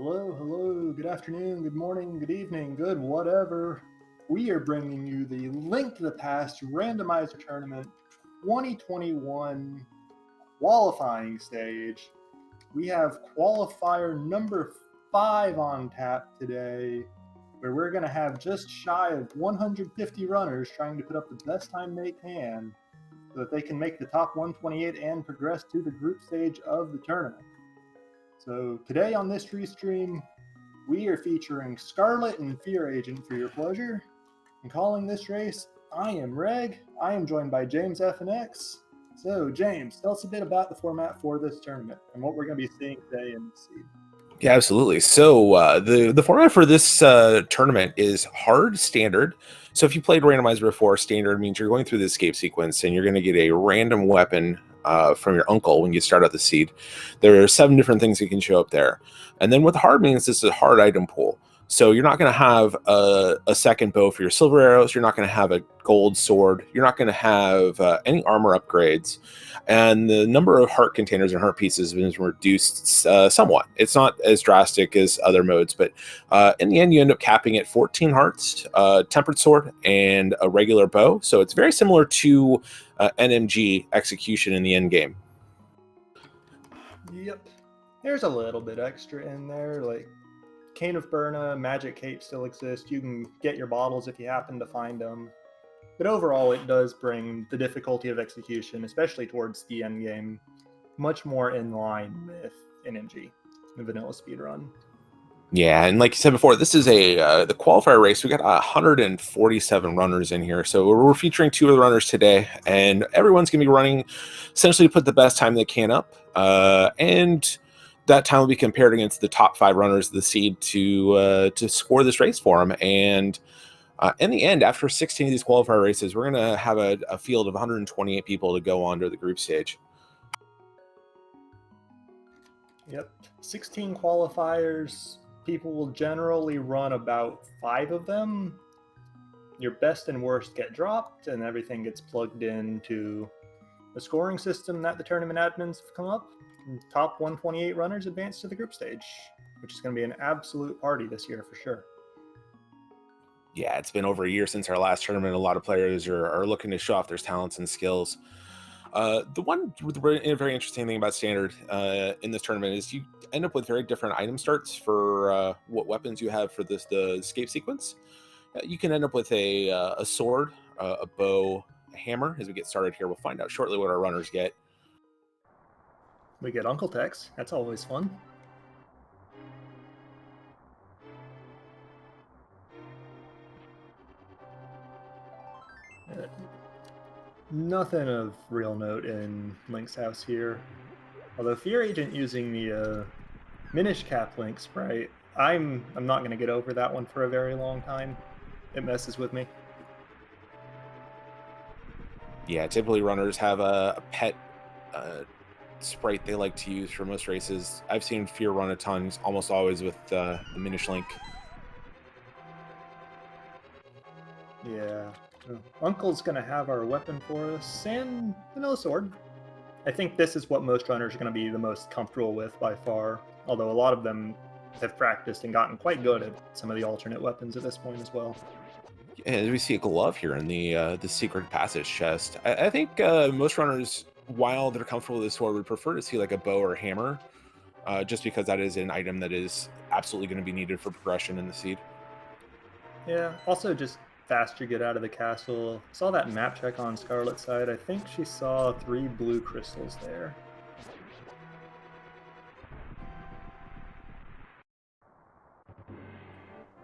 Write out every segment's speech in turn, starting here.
Hello, hello, good afternoon, good morning, good evening, good whatever. We are bringing you the Link to the Past Randomizer Tournament 2021 qualifying stage. We have qualifier number 5 on tap today, where we're going to have just shy of 150 runners trying to put up the best time they can so that they can make the top 128 and progress to the group stage of the tournament. So today on this restream, we are featuring Scarlet and fearagent for your pleasure. And calling this race, I am Reg. I am joined by James F and X. So James, tell us a bit about the format for this tournament and what we're going to be seeing today in the seed. Yeah, absolutely. So the format for this tournament is hard standard. So if you played Randomizer before, standard means you're going through the escape sequence and you're going to get a random weapon from your uncle when you start out the seed. There are 7 different things that can show up there. And then what the hard means, this is a hard item pool. So you're not going to have a second bow for your silver arrows. You're not going to have a gold sword. You're not going to have any armor upgrades. And the number of heart containers and heart pieces has been reduced somewhat. It's not as drastic as other modes, but in the end, you end up capping at 14 hearts, tempered sword, and a regular bow. So it's very similar to NMG execution in the end game. Yep. There's a little bit extra in there, like Cane of Burna, Magic Cape still exists. You can get your bottles if you happen to find them. But overall, it does bring the difficulty of execution, especially towards the end game, much more in line with NMG, the vanilla speedrun. Yeah, and like you said before, this is the qualifier race. We got 147 runners in here, so we're featuring 2 of the runners today, and everyone's going to be running essentially to put the best time they can up, and that time will be compared against the top 5 runners of the seed to score this race for them. And in the end, after 16 of these qualifier races, we're going to have a field of 128 people to go on to the group stage. Yep, 16 qualifiers. People will generally run about 5 of them. Your best and worst get dropped, and everything gets plugged into the scoring system that the tournament admins have come up. And top 128 runners advance to the group stage, which is going to be an absolute party this year for sure. Yeah, it's been over a year since our last tournament. A lot of players are looking to show off their talents and skills. The one very interesting thing about standard in this tournament is you end up with very different item starts for what weapons you have for the escape sequence. You can end up with a sword, a bow, a hammer. As we get started here, we'll find out shortly what our runners get. We get Uncle Tex. That's always fun. Nothing of real note in Link's house here. Although fearagent using the Minish Cap Link sprite, I'm not going to get over that one for a very long time. It messes with me. Yeah, typically runners have a pet sprite they like to use for most races. I've seen Fear run a ton, almost always with the Minish Link. Yeah. Uncle's going to have our weapon for us, and vanilla sword. I think this is what most runners are going to be the most comfortable with by far, although a lot of them have practiced and gotten quite good at some of the alternate weapons at this point as well. Yeah, we see a glove here in the secret passage chest. I think most runners, while they're comfortable with this sword, would prefer to see like a bow or a hammer, just because that is an item that is absolutely going to be needed for progression in the seed. Yeah, also just faster get out of the castle. Saw that map check on Scarlet's side. I think she saw 3 blue crystals there.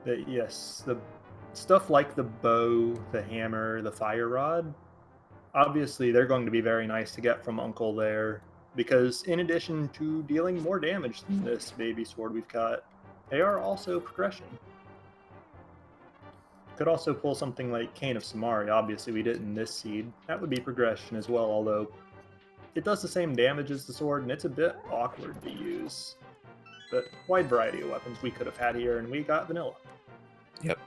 But yes, the stuff like the bow, the hammer, the fire rod, obviously they're going to be very nice to get from Uncle there, because in addition to dealing more damage than this baby sword we've got, they are also progression. Could also pull something like Cane of Samari. Obviously we did in this seed. That would be progression as well, although it does the same damage as the sword and it's a bit awkward to use. But wide variety of weapons we could have had here, and we got vanilla. Yep.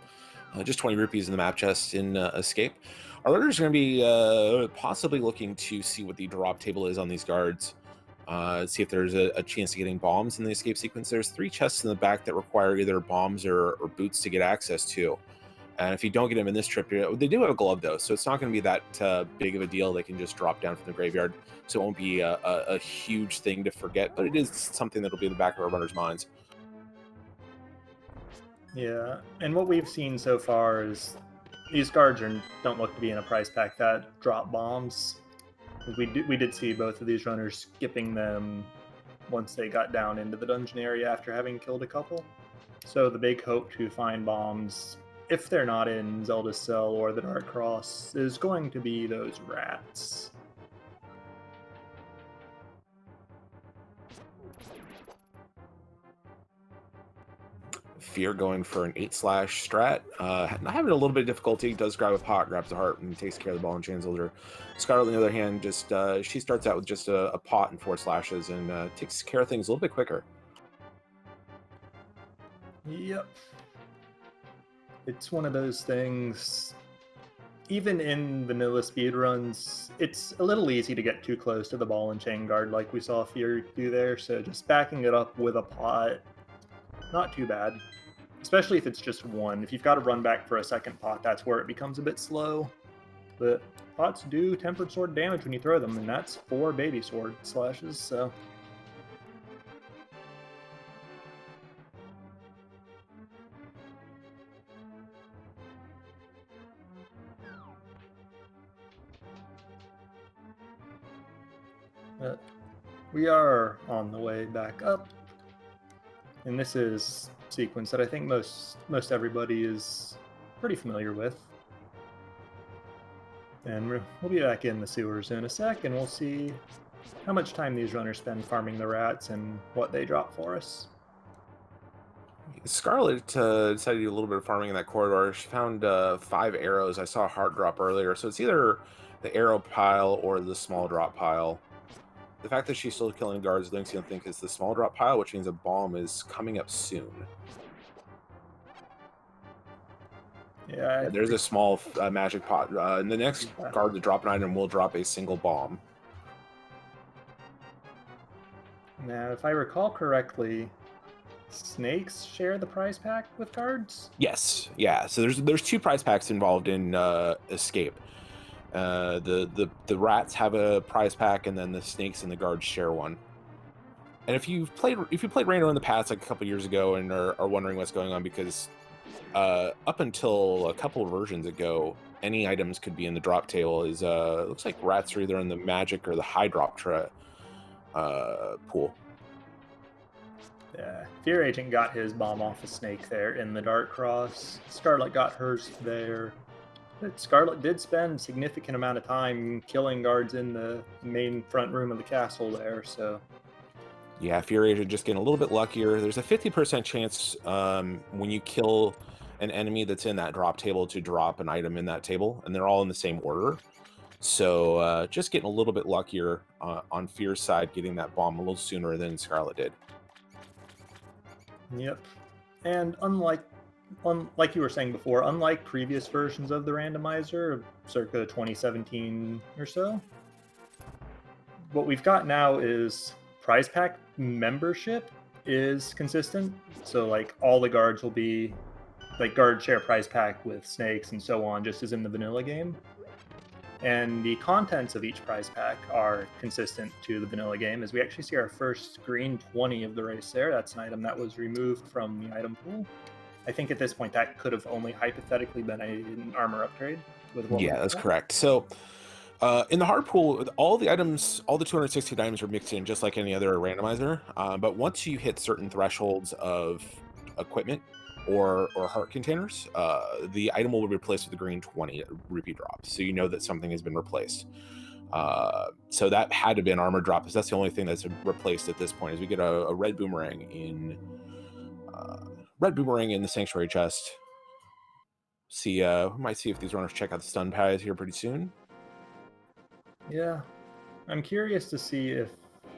Just 20 rupees in the map chest in Escape. Our runners are going to be possibly looking to see what the drop table is on these guards. See if there's a chance of getting bombs in the escape sequence. There's 3 chests in the back that require either bombs or boots to get access to. And if you don't get them in this trip, they do have a glove though, so it's not going to be that big of a deal. They can just drop down from the graveyard, so it won't be a huge thing to forget, but it is something that'll be in the back of our runners' minds. Yeah, and what we've seen so far is these guards don't look to be in a prize pack that drop bombs. We did see both of these runners skipping them once they got down into the dungeon area after having killed a couple. So the big hope to find bombs, if they're not in Zelda's Cell or the Dark Cross, is going to be those rats. Fear going for an 8/ strat. Not having a little bit of difficulty. Does grab a pot, grabs the heart, and takes care of the ball and chain soldier. Scarlet, on the other hand, just she starts out with just a pot and 4 slashes and takes care of things a little bit quicker. Yep. It's one of those things, even in vanilla speedruns, it's a little easy to get too close to the ball and chain guard like we saw Fear do there, so just backing it up with a pot, not too bad. Especially if it's just one. If you've got to run back for a second pot, that's where it becomes a bit slow. But pots do tempered sword damage when you throw them, and that's 4 baby sword slashes, so... we are on the way back up, and this is a sequence that I think most everybody is pretty familiar with. And we'll be back in the sewers in a sec, and we'll see how much time these runners spend farming the rats and what they drop for us. Scarlet decided to do a little bit of farming in that corridor. She found 5 arrows. I saw a heart drop earlier, so it's either the arrow pile or the small drop pile. The fact that she's still killing guards links you to think it's the small drop pile, which means a bomb is coming up soon. Yeah, there's a small magic pot. And the next guard to drop an item will drop a single bomb. Now, if I recall correctly, snakes share the prize pack with cards? Yes, yeah. So there's 2 prize packs involved in Escape. The rats have a prize pack, and then the snakes and the guards share one. And if you played Rando in the past, like a couple years ago, and are wondering what's going on, because up until a couple of versions ago, any items could be in the drop table. It looks like rats are either in the magic or the high drop pool. Yeah, fearagent got his bomb off a snake there in the Dark Cross. Scarlet got hers there. But Scarlet did spend a significant amount of time killing guards in the main front room of the castle there, so... Yeah, fearagent just getting a little bit luckier. There's a 50% chance when you kill an enemy that's in that drop table to drop an item in that table, and they're all in the same order. So just getting a little bit luckier on Fear's side, getting that bomb a little sooner than Scarlet did. Yep. And like you were saying before, unlike previous versions of the randomizer, circa 2017 or so, what we've got now is prize pack membership is consistent. So like all the guards will be like guard share prize pack with snakes and so on, just as in the vanilla game. And the contents of each prize pack are consistent to the vanilla game, as we actually see our first green 20 of the race there. That's an item that was removed from the item pool. I think at this point that could have only hypothetically been an armor upgrade. Yeah, that's correct. So in the hard pool, all the items, all the 260 items are mixed in just like any other randomizer. But once you hit certain thresholds of equipment or heart containers, the item will be replaced with a green 20 repeat drop. So you know that something has been replaced. So that had to be an armor drop, because that's the only thing that's replaced at this point. Is we get a red boomerang in the sanctuary chest. We might see if these runners check out the stun pads here pretty soon. Yeah, I'm curious to see if,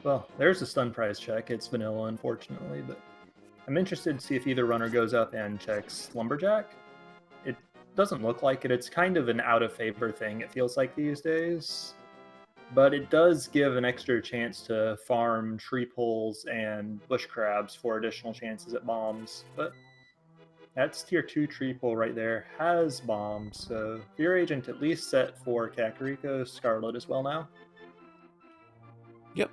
well, there's a stun prize check. It's vanilla, unfortunately, but I'm interested to see if either runner goes up and checks Lumberjack. It doesn't look like it. It's kind of an out of favor thing, it feels like these days. but it does give an extra chance to farm tree poles and bush crabs for additional chances at bombs. But that's tier 2 tree pole right there, has bombs, so fearagent at least set for Kakariko, Scarlet as well now. Yep.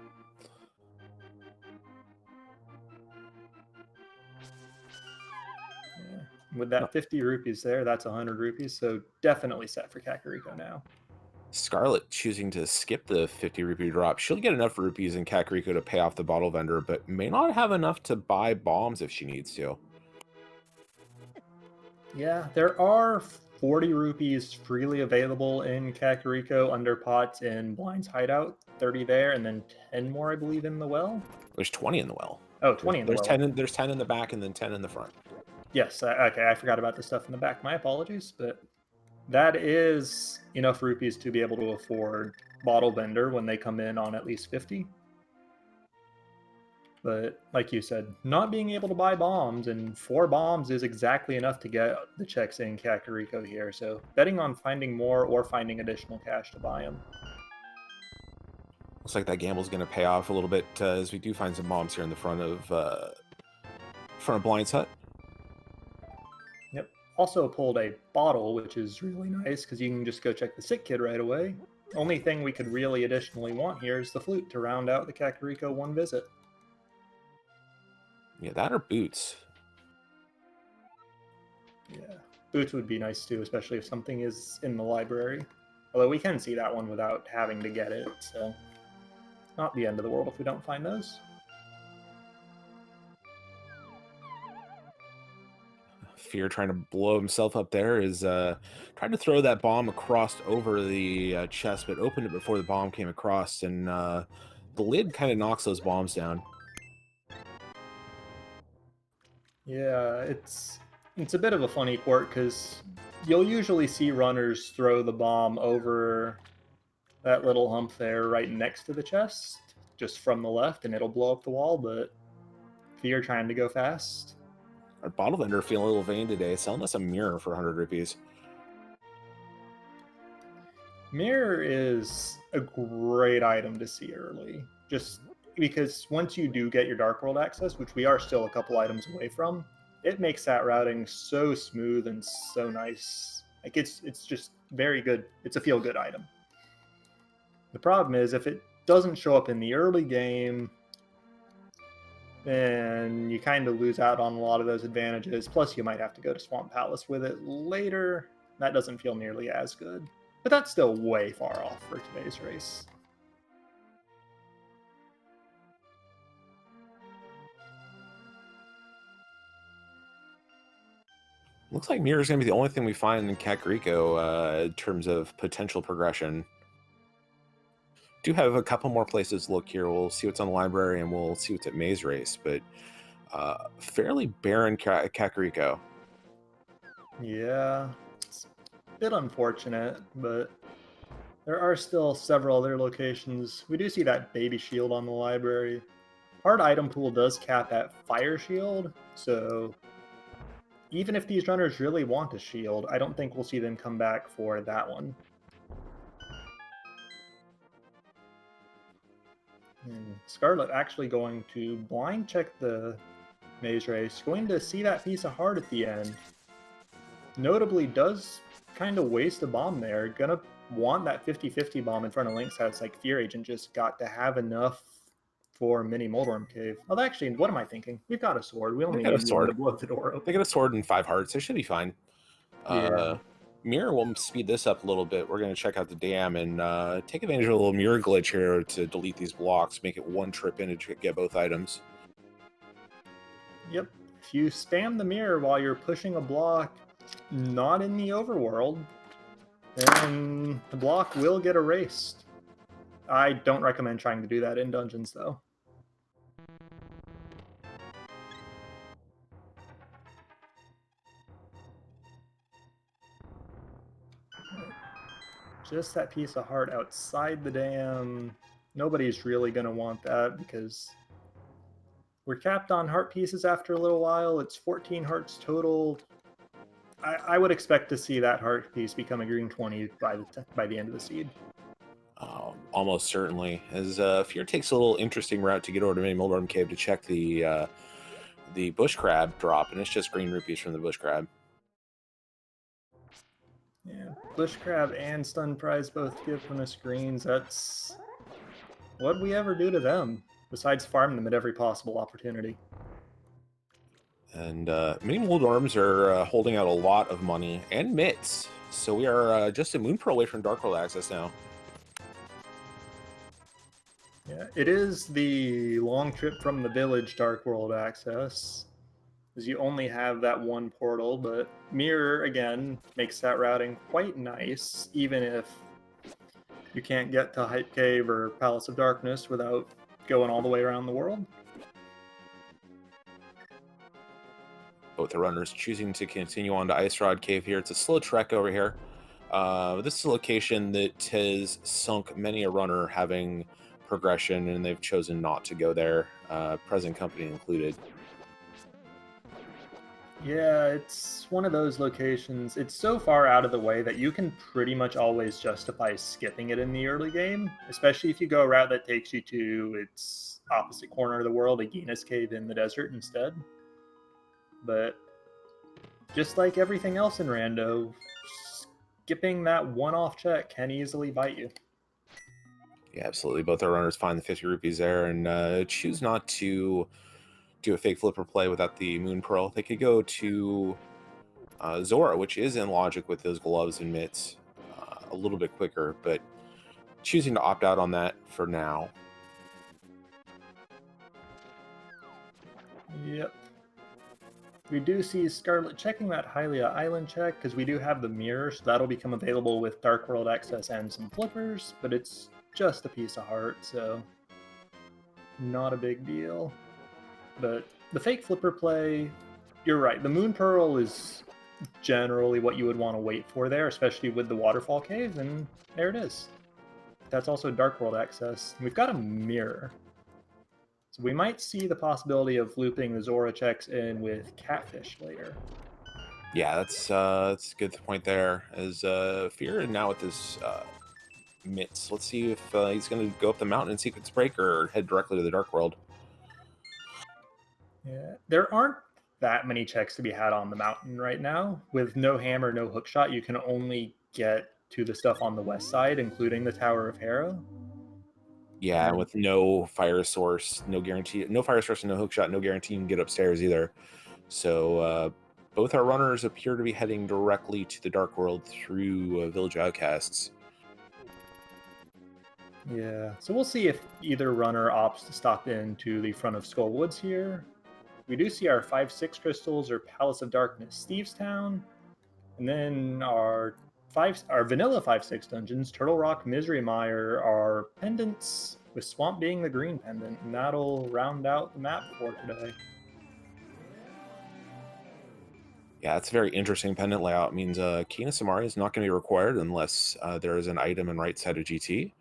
Yeah. With that 50 rupees there, that's 100 rupees, so definitely set for Kakariko now. Scarlet choosing to skip the 50 rupee drop. She'll get enough rupees in Kakariko to pay off the bottle vendor, but may not have enough to buy bombs if she needs to. Yeah, there are 40 rupees freely available in Kakariko under pots in Blind's Hideout. 30 there, and then 10 more, I believe, in the well. There's 20 in the well. Oh, 20 in the well. There's 10 in the back and then 10 in the front. Yes, okay, I forgot about the stuff in the back. My apologies, but that is enough rupees to be able to afford bottle vendor when they come in on at least 50. But like you said, not being able to buy bombs, and 4 bombs is exactly enough to get the checks in Kakariko here. So betting on finding more or finding additional cash to buy them. Looks like that gamble's going to pay off a little bit as we do find some bombs here in the front of Blind's hut. Yep. Also pulled a bottle, which is really nice because you can just go check the sick kid right away. Only thing we could really additionally want here is the flute to round out the Kakariko one visit. Yeah, that or boots. Yeah, boots would be nice too, especially if something is in the library. Although we can see that one without having to get it, so not the end of the world if we don't find those. Fear trying to blow himself up there is trying to throw that bomb across over the chest, but opened it before the bomb came across, and the lid kind of knocks those bombs down. Yeah, it's a bit of a funny quirk because you'll usually see runners throw the bomb over that little hump there right next to the chest, just from the left, and it'll blow up the wall, but Fear trying to go fast. Our bottle vendor feeling a little vain today, selling us a mirror for 100 rupees. Mirror is a great item to see early, just because once you do get your Dark World access, which we are still a couple items away from, it makes that routing so smooth and so nice. Like it's just very good. It's a feel-good item. The problem is if it doesn't show up in the early game, then you kind of lose out on a lot of those advantages. Plus, you might have to go to Swamp Palace with it later. That doesn't feel nearly as good. But that's still way far off for today's race. Looks like mirror is going to be the only thing we find in Kakariko in terms of potential progression. Do have a couple more places to look here. We'll see what's on the library and we'll see what's at Maze Race, but fairly barren Kakariko. Yeah, it's a bit unfortunate, but there are still several other locations. We do see that baby shield on the library. Hard item pool does cap at fire shield, so even if these runners really want a shield, I don't think we'll see them come back for that one. Scarlet actually going to blind check the maze race, going to see that piece of heart at the end. Notably does kind of waste a bomb there. Gonna want that 50-50 bomb in front of Link's house. Like fearagent just got to have enough for mini Moldworm Cave. Oh, actually, what am I thinking? We've got a sword. We only need a sword to blow the door open. They got a sword and 5 hearts. It should be fine. Yeah. Mirror will speed this up a little bit. We're going to check out the dam and take advantage of a little mirror glitch here to delete these blocks, make it one trip in to get both items. Yep. If you spam the mirror while you're pushing a block not in the overworld, then the block will get erased. I don't recommend trying to do that in dungeons, though. Just that piece of heart outside the dam. Nobody's really going to want that because we're capped on heart pieces after a little while. It's 14 hearts total. I would expect to see that heart piece become a green 20 by the end of the seed. Almost certainly. As Fear takes a little interesting route to get over to Mini Moldorm Cave to check the bush crab drop, and it's just green rupees from the bush crab. Yeah, bush crab and stun prize both giving us greens. That's what'd we ever do to them besides farm them at every possible opportunity. And Mini Moldorms are holding out a lot of money and mitts, so we are just a moon pearl away from Dark World access now. Yeah, it is the long trip from the village Dark World access, as you only have that one portal, but Mirror, again, makes that routing quite nice, even if you can't get to Hype Cave or Palace of Darkness without going all the way around the world. Both the runners choosing to continue on to Ice Rod Cave here. It's a slow trek over here. This is a location that has sunk many a runner having progression, and they've chosen not to go there, present company included. Yeah, it's one of those locations. It's so far out of the way that you can pretty much always justify skipping it in the early game, especially if you go a route that takes you to its opposite corner of the world, Aegina's Cave in the desert instead. But just like everything else in Rando, skipping that one-off check can easily bite you. Yeah, absolutely. Both our runners find the 50 rupees there and choose not to do a fake flipper play without the Moon Pearl. They could go to Zora, which is in logic with those gloves and mitts, a little bit quicker, but choosing to opt out on that for now. Yep. We do see Scarlet checking that Hylia Island check, because we do have the mirror, so that'll become available with Dark World access and some flippers, but it's just a piece of heart, so not a big deal. But the fake flipper play, you're right, the Moon Pearl is generally what you would want to wait for there, especially with the Waterfall Cave, and there it is. That's also Dark World access. We've got a mirror. So we might see the possibility of looping the Zora checks in with Catfish later. Yeah, that's a good point there. As Fear and now with this mitts, let's see if he's going to go up the mountain in Sequence Break or head directly to the Dark World. Yeah, there aren't that many checks to be had on the mountain right now. With no hammer, no hookshot, you can only get to the stuff on the west side, including the Tower of Hera. Yeah, with no fire source, no guarantee, no fire source and no hookshot, no guarantee you can get upstairs either. So both our runners appear to be heading directly to the Dark World through Village Outcasts. Yeah, so we'll see if either runner opts to stop into the front of Skull Woods here. We do see our 5-6 crystals or Palace of Darkness, Stevestown, and then our vanilla 5-6 dungeons, Turtle Rock, Misery Mire, are pendants, with Swamp being the green pendant, and that'll round out the map for today. Yeah, that's a very interesting pendant layout. It means Kina Samari is not going to be required unless there is an item in right side of GT.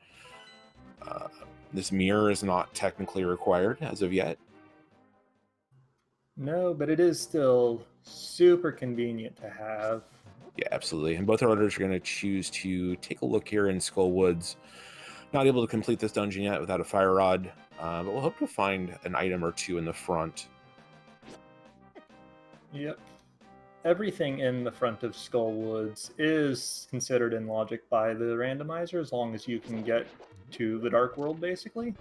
This mirror is not technically required as of yet. No, but it is still super convenient to have. Yeah, absolutely. And both our runners are going to choose to take a look here in Skull Woods. Not able to complete this dungeon yet without a fire rod, but we'll hope to find an item or two in the front. Yep. Everything in the front of Skull Woods is considered in logic by the randomizer, as long as you can get to the Dark World, basically.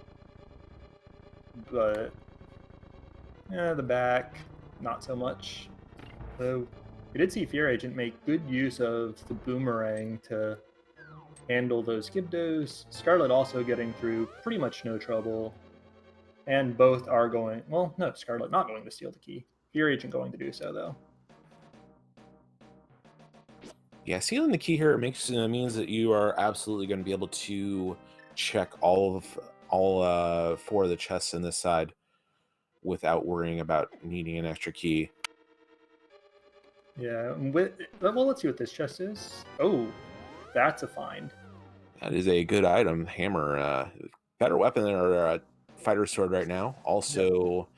But the back, not so much. Though we did see fearagent make good use of the boomerang to handle those Gibdos. Scarlet also getting through pretty much no trouble. And both are going... Well, no, Scarlet not going to steal the key. Fearagent going to do so, though. Yeah, sealing the key here means that you are absolutely going to be able to check all four of the chests in this side without worrying about needing an extra key. Yeah, well, let's see what this chest is. Oh, that's a find. That is a good item. Hammer, better weapon than our fighter sword right now. Also,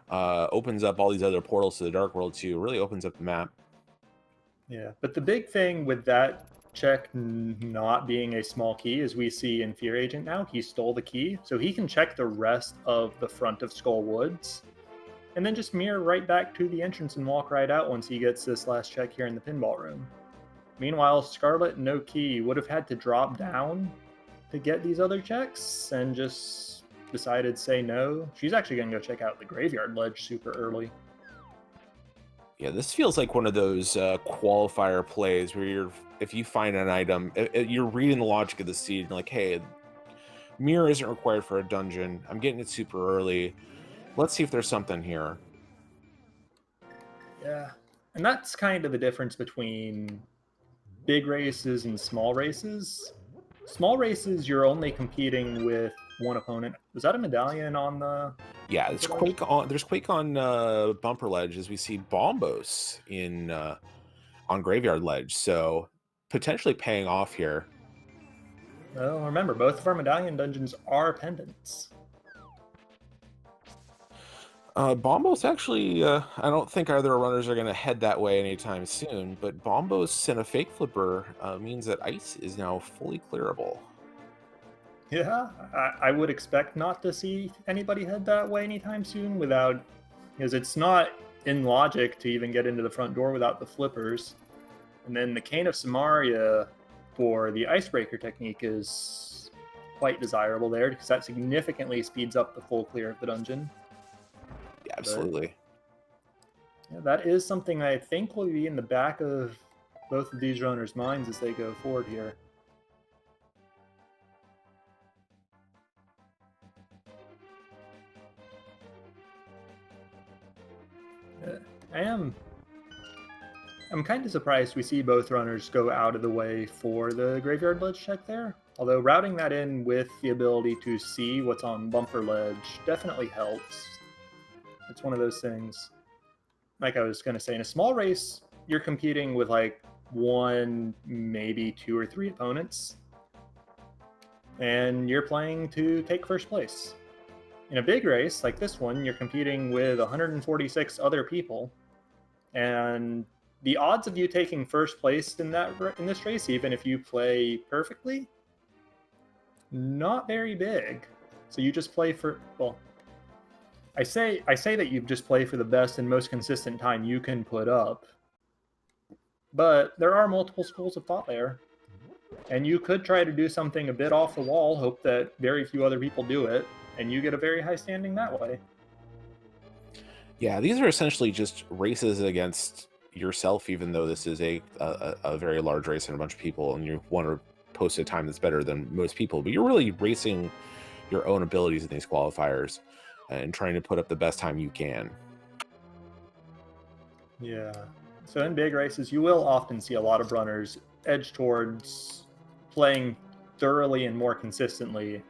opens up all these other portals to the Dark World too. Really opens up the map. Yeah, but the big thing with that check not being a small key, as we see in Fearagent now. He stole the key, so he can check the rest of the front of Skull Woods, and then just mirror right back to the entrance and walk right out once he gets this last check here in the pinball room. Meanwhile, Scarlet, no key, would have had to drop down to get these other checks, and just decided to say no. She's actually going to go check out the graveyard ledge super early. Yeah, this feels like one of those qualifier plays where if you find an item, you're reading the logic of the seed, and like, hey, mirror isn't required for a dungeon. I'm getting it super early. Let's see if there's something here. Yeah, and that's kind of the difference between big races and small races. Small races, you're only competing with one opponent. Was that a medallion on the... Yeah, there's Quake on Bumper Ledge, as we see Bombos in on Graveyard Ledge, so potentially paying off here. Well, remember, both of our medallion dungeons are pendants. Bombos actually, I don't think either runners are going to head that way anytime soon, but Bombos and a Fake Flipper means that ice is now fully clearable. Yeah, I would expect not to see anybody head that way anytime soon without... because it's not in logic to even get into the front door without the flippers. And then the Cane of Samaria for the Icebreaker technique is quite desirable there, because that significantly speeds up the full clear of the dungeon. Yeah, absolutely. But, yeah, that is something I think will be in the back of both of these runners' minds as they go forward here. I'm kind of surprised we see both runners go out of the way for the graveyard ledge check there. Although routing that in with the ability to see what's on bumper ledge definitely helps. It's one of those things. Like I was going to say, in a small race, you're competing with like one, maybe 2 or 3 opponents. And you're playing to take first place. In a big race like this one, you're competing with 146 other people. And the odds of you taking first place in this race, even if you play perfectly, not very big. So you just play for, well, I say that you just play for the best and most consistent time you can put up. But there are multiple schools of thought there. And you could try to do something a bit off the wall, hope that very few other people do it, and you get a very high standing that way. Yeah, these are essentially just races against yourself, even though this is a very large race and a bunch of people, and you want to post a time that's better than most people. But you're really racing your own abilities in these qualifiers and trying to put up the best time you can. Yeah. So in big races, you will often see a lot of runners edge towards playing thoroughly and more consistently,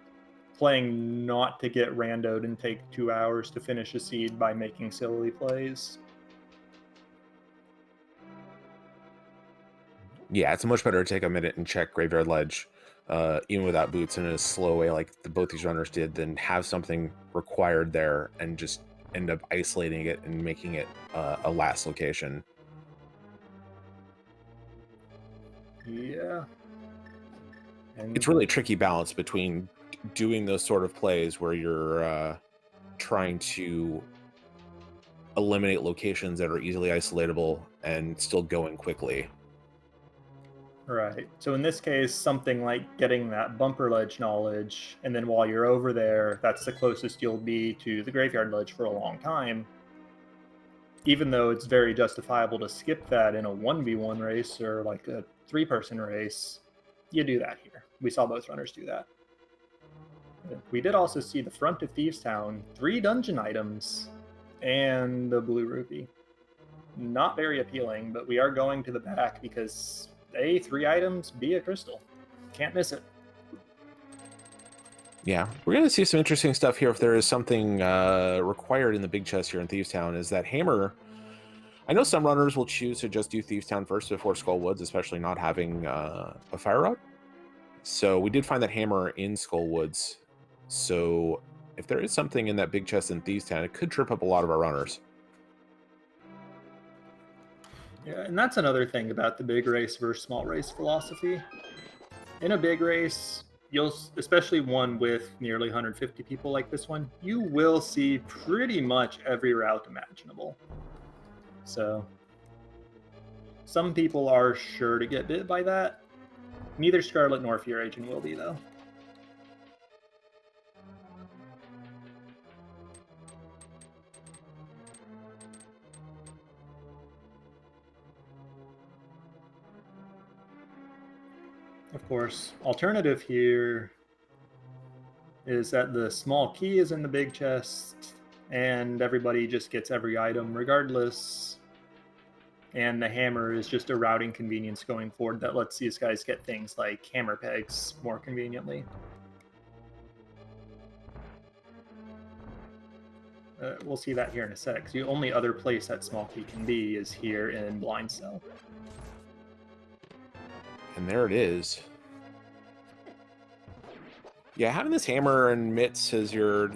playing not to get randoed and take 2 hours to finish a seed by making silly plays. Yeah, it's much better to take a minute and check Graveyard Ledge, even without boots, in a slow way like both these runners did, than have something required there and just end up isolating it and making it a last location. Yeah. And it's really a tricky balance between doing those sort of plays where you're trying to eliminate locations that are easily isolatable and still going quickly. Right. So in this case, something like getting that bumper ledge knowledge, and then while you're over there, that's the closest you'll be to the graveyard ledge for a long time. Even though it's very justifiable to skip that in a 1v1 race or like a 3-person race, you do that here. We saw both runners do that. We did also see the front of Thieves Town, 3 dungeon items, and the blue rupee. Not very appealing, but we are going to the back because A, 3 items, B, a crystal. Can't miss it. Yeah, we're going to see some interesting stuff here. If there is something required in the big chest here in Thieves Town, is that hammer. I know some runners will choose to just do Thieves Town first before Skull Woods, especially not having a fire rod. So we did find that hammer in Skull Woods. So if there is something in that big chest in Thieves Town, it could trip up a lot of our runners. Yeah, and that's another thing about the big race versus small race philosophy. In a big race, you'll, especially one with nearly 150 people like this one, you will see pretty much every route imaginable. So some people are sure to get bit by that. Neither Scarlet nor fearagent will be, though. Of course, alternative here is that the small key is in the big chest and everybody just gets every item regardless. And the hammer is just a routing convenience going forward that lets these guys get things like hammer pegs more conveniently. We'll see that here in a sec. The only other place that small key can be is here in blind cell. And there it is. Yeah, having this hammer and mitts as your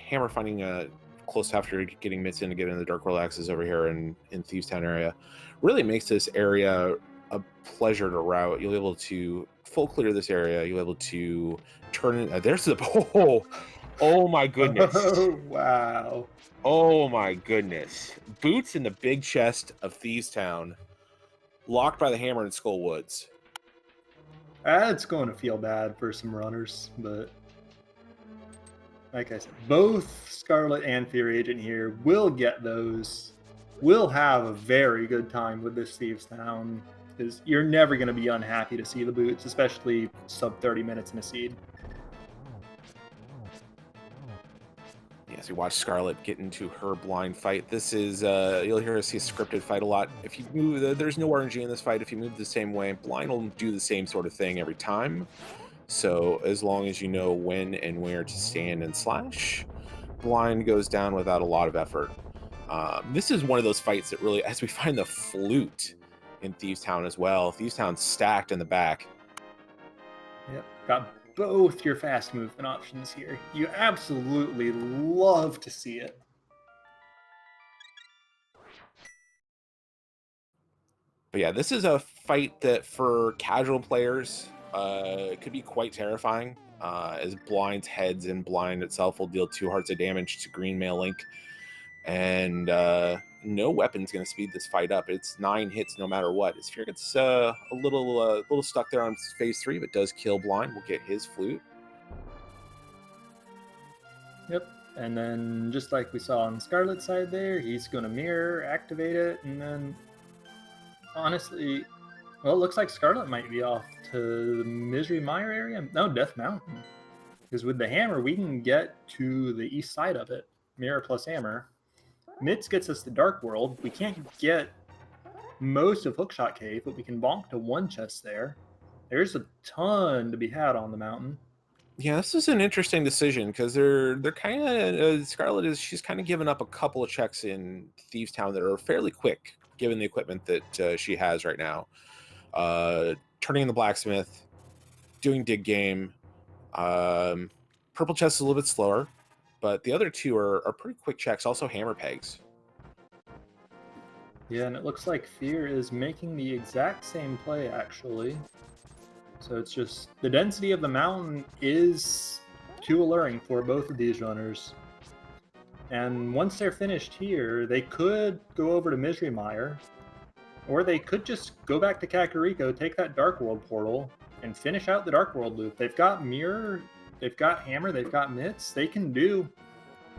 hammer finding close after getting mitts in to get in the Dark World axes over here in Thieves Town area really makes this area a pleasure to route. You'll be able to full clear this area. You'll be able to turn it. There's the oh my goodness. Oh, wow. Oh my goodness. Boots in the big chest of Thieves Town, locked by the hammer in Skull Woods. It's going to feel bad for some runners, but like I said, both Scarlet and fearagent here will get those. We'll have a very good time with this Thieves Town, because you're never going to be unhappy to see the boots, especially sub 30 minutes in a seed. Yes, you watch Scarlet get into her blind fight. This is, you'll hear us see a scripted fight a lot. If you move, there's no RNG in this fight. If you move the same way, blind will do the same sort of thing every time. So as long as you know when and where to stand and slash, blind goes down without a lot of effort. This is one of those fights that really, as we find the flute in Thieves Town as well. Thieves Town stacked in the back. Yep, got both your fast movement options here. You absolutely love to see it. But yeah, this is a fight that for casual players could be quite terrifying, as blind's heads and blind itself will deal 2 hearts of damage to green male link, and no weapon's going to speed this fight up. It's 9 hits no matter what. As Fear gets a little stuck there on phase 3, but does kill blind. We'll get his flute. Yep, and then just like we saw on Scarlet's side there, he's going to mirror, activate it, and then honestly, well, it looks like Scarlet might be off to the Misery Mire area. No, Death Mountain. Because with the hammer, we can get to the east side of it. Mirror plus hammer. Mitz gets us the Dark World. We can't get most of Hookshot Cave, but we can bonk to one chest there. There's a ton to be had on the mountain. Yeah, this is an interesting decision because they're kind of Scarlet she's kind of given up a couple of checks in Thieves Town that are fairly quick given the equipment that she has right now. Turning in the blacksmith, doing dig game. Purple chest is a little bit slower, but the other 2 are pretty quick checks. Also hammer pegs. Yeah, and it looks like Fear is making the exact same play actually. So it's just the density of the mountain is too alluring for both of these runners. And once they're finished here, they could go over to Misery Mire, or they could just go back to Kakariko, take that Dark World portal, and finish out the Dark World loop. They've got Mirror, they've got Hammer, they've got Mitts. They can do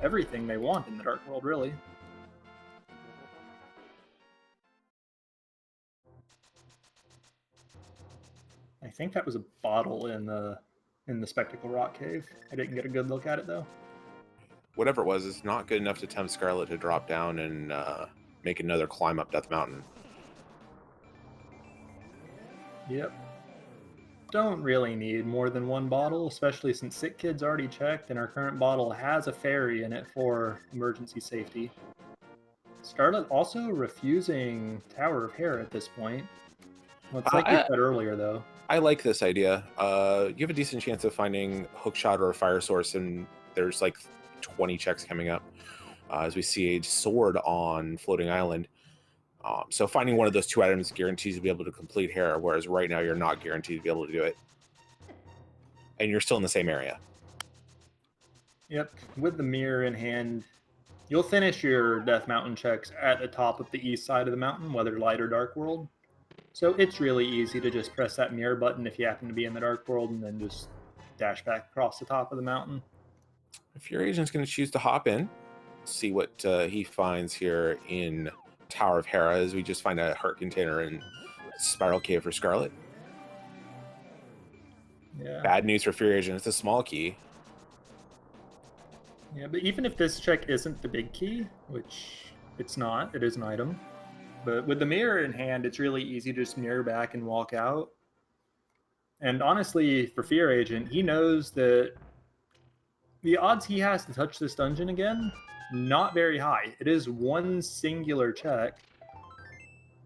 everything they want in the Dark World, really. I think that was a bottle in the Spectacle Rock Cave. I didn't get a good look at it, though. Whatever it was, it's not good enough to tempt Scarlet to drop down and make another climb up Death Mountain. Yep. Don't really need more than one bottle, especially since Sick Kid's already checked and our current bottle has a fairy in it for emergency safety. Scarlet also refusing Tower of Hair at this point. Well, it's like you said earlier, though. I like this idea. You have a decent chance of finding Hookshot or a fire source, and there's like 20 checks coming up as we see a sword on Floating Island. So finding one of those 2 items guarantees to be able to complete Hera, whereas right now you're not guaranteed to be able to do it. And you're still in the same area. Yep, with the mirror in hand, you'll finish your Death Mountain checks at the top of the east side of the mountain, whether light or dark world. So it's really easy to just press that mirror button if you happen to be in the dark world and then just dash back across the top of the mountain. If your agent's going to choose to hop in, see what he finds here in Tower of Hera, as we just find a heart container in Spiral Cave for Scarlet. Yeah. Bad news for Fear Agent. It's a small key. Yeah, but even if this check isn't the big key, which it's not, it is an item. But with the mirror in hand, it's really easy to just mirror back and walk out. And honestly, for Fear Agent, he knows that the odds he has to touch this dungeon again, not very high. It is one singular check.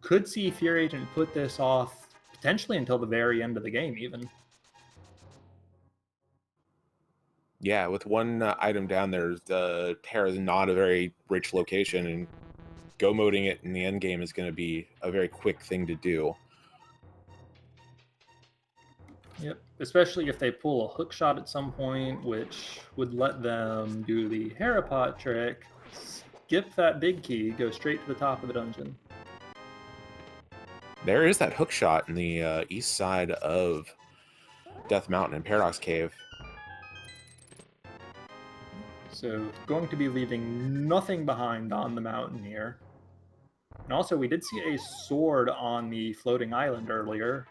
Could see Fear Agent put this off potentially until the very end of the game, even. Yeah, with one item down there, Hera is not a very rich location, and go moding it in the end game is going to be a very quick thing to do. Yep, especially if they pull a hook shot at some point, which would let them do the Herapot trick, skip that big key, go straight to the top of the dungeon. There is that hook shot in the east side of Death Mountain and Paradox Cave. So going to be leaving nothing behind on the mountain here. And also, we did see a sword on the floating island earlier.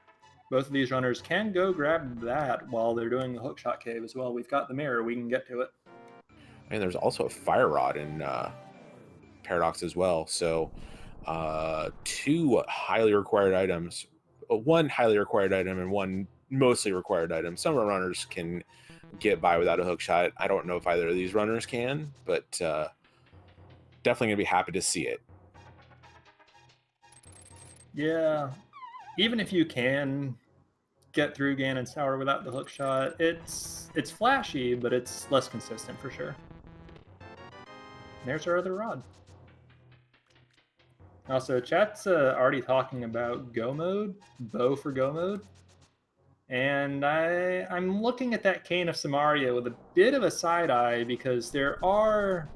Both of these runners can go grab that while they're doing the hookshot cave as well. We've got the mirror, we can get to it. And there's also a fire rod in Paradox as well. So 2 highly required items. 1 highly required item and 1 mostly required item. Some of our runners can get by without a hookshot. I don't know if either of these runners can, but definitely going to be happy to see it. Yeah, even if you can get through Ganon's Tower without the hookshot, it's flashy, but it's less consistent for sure. There's our other rod. Also, chat's already talking about go mode, bow for go mode. And I'm looking at that Cane of Samaria with a bit of a side eye because there are,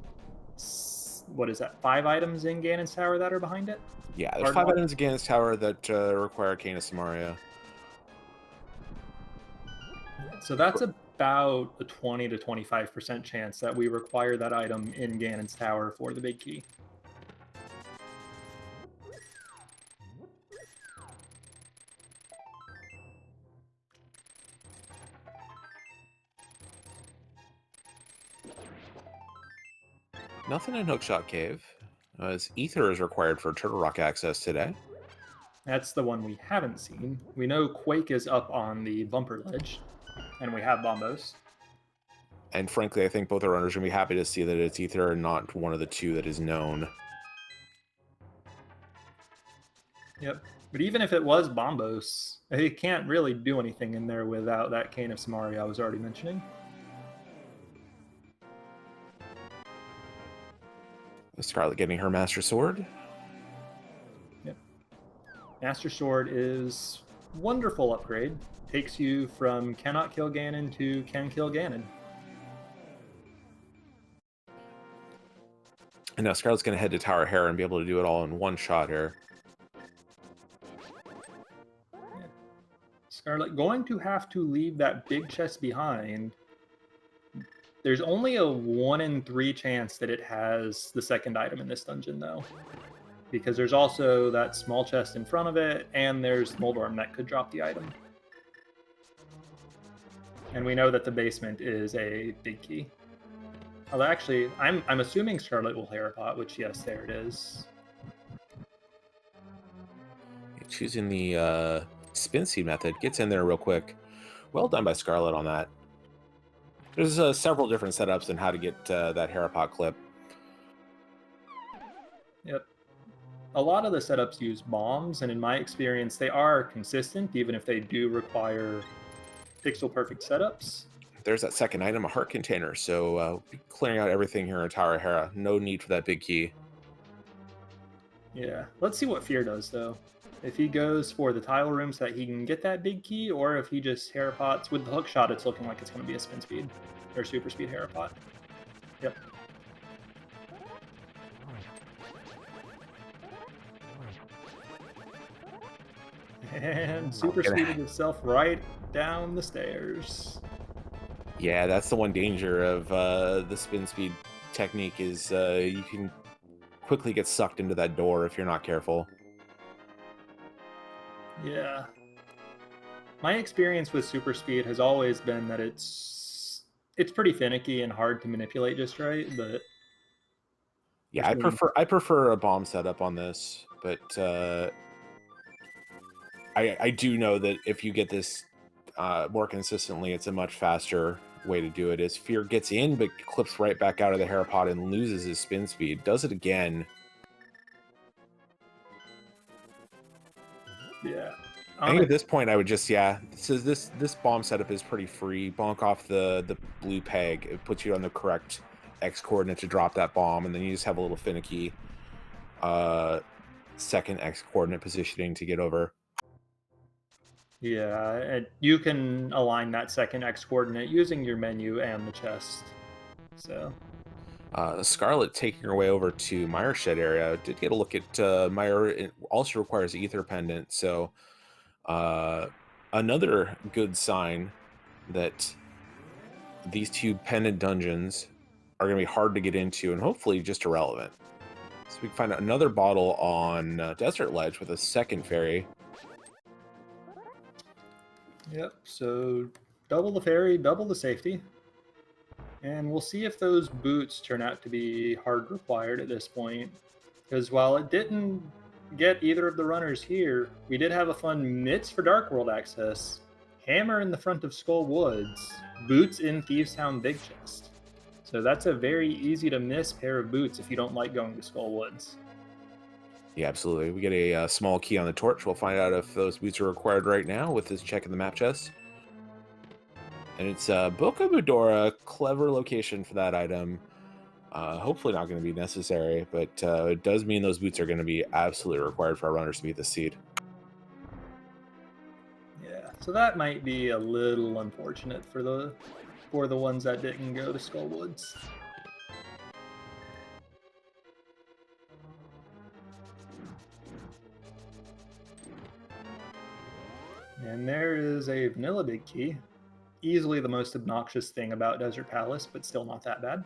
what is that, 5 items in Ganon's Tower that are behind it? Yeah, there's 5 items in Ganon's Tower that require Cane of Samaria. So that's about a 20 to 25% chance that we require that item in Ganon's Tower for the big key. Nothing in Hookshot Cave, as Ether is required for Turtle Rock access today. That's the one we haven't seen. We know Quake is up on the bumper ledge, and we have Bombos. And frankly, I think both our runners are going to be happy to see that it's Ether and not one of the 2 that is known. Yep. But even if it was Bombos, he can't really do anything in there without that Cane of Samaria I was already mentioning. Scarlet getting her Master Sword. Yep. Master Sword is wonderful upgrade. Takes you from cannot kill Ganon to can kill Ganon. And now Scarlet's going to head to Tower Hera and be able to do it all in one shot here. Yeah. Scarlet going to have to leave that big chest behind. There's only a 1 in 3 chance that it has the second item in this dungeon, though. Because there's also that small chest in front of it, and there's Moldorm that could drop the item. And we know that the basement is a big key. Although actually, I'm assuming Scarlet will Herapot, which yes, there it is. Choosing the spin seed method. Gets in there real quick. Well done by Scarlet on that. There's several different setups on how to get that Herapot clip. Yep. A lot of the setups use bombs, and in my experience, they are consistent, even if they do require pixel-perfect setups. There's that second item, a heart container, so clearing out everything here in Tower Hera. No need for that big key. Yeah. Let's see what Fear does, though. If he goes for the tile room so that he can get that big key, or if he just Harapots with the hook shot, it's looking like it's going to be a spin speed or super speed Harapot. Yep. And super speeded himself right down the stairs. Yeah, that's the one danger of the spin speed technique is you can quickly get sucked into that door if you're not careful. Yeah. My experience with super speed has always been that it's pretty finicky and hard to manipulate just right, but yeah, I prefer a bomb setup on this, but I do know that if you get this more consistently, it's a much faster way to do it. Is Fear gets in but clips right back out of the Harapod and loses his spin speed. Does it again. Yeah. I think at this point I would just this bomb setup is pretty free. Bonk off the blue peg. It puts you on the correct X coordinate to drop that bomb, and then you just have a little finicky second X coordinate positioning to get over. Yeah, and you can align that second X coordinate using your menu and the chest. So Scarlet taking her way over to Meyer Shed area. Did get a look at Meyer. It also requires Ether Pendant, so another good sign that these two pendant dungeons are going to be hard to get into and hopefully just irrelevant. So we can find another bottle on Desert Ledge with a second fairy. Yep, so double the fairy, double the safety. And we'll see if those boots turn out to be hard required at this point. Because while it didn't get either of the runners here, we did have a fun mitts for Dark World access, hammer in the front of Skull Woods, boots in Thieves Town Big Chest. So that's a very easy to miss pair of boots if you don't like going to Skull Woods. Yeah, absolutely. We get a small key on the torch. We'll find out if those boots are required right now with this check in the map chest. And it's Boca Budora, clever location for that item. Hopefully not going to be necessary, but it does mean those boots are going to be absolutely required for our runners to beat the seed. Yeah, so that might be a little unfortunate for the ones that didn't go to Skull Woods. And there is a vanilla big key. Easily the most obnoxious thing about Desert Palace, but still not that bad.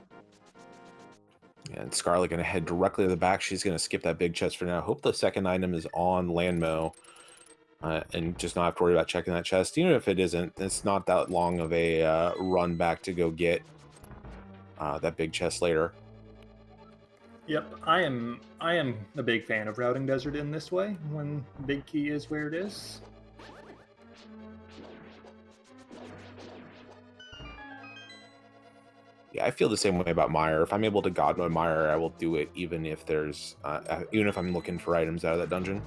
And Scarlet going to head directly to the back. She's going to skip that big chest for now. Hope the second item is on Landmo. And just not have to worry about checking that chest. Even if it isn't, it's not that long of a run back to go get that big chest later. Yep, I am a big fan of routing Desert in this way when big key is where it is. Yeah, I feel the same way about Meyer. If I'm able to God mode Meyer, I will do it even if there's even if I'm looking for items out of that dungeon.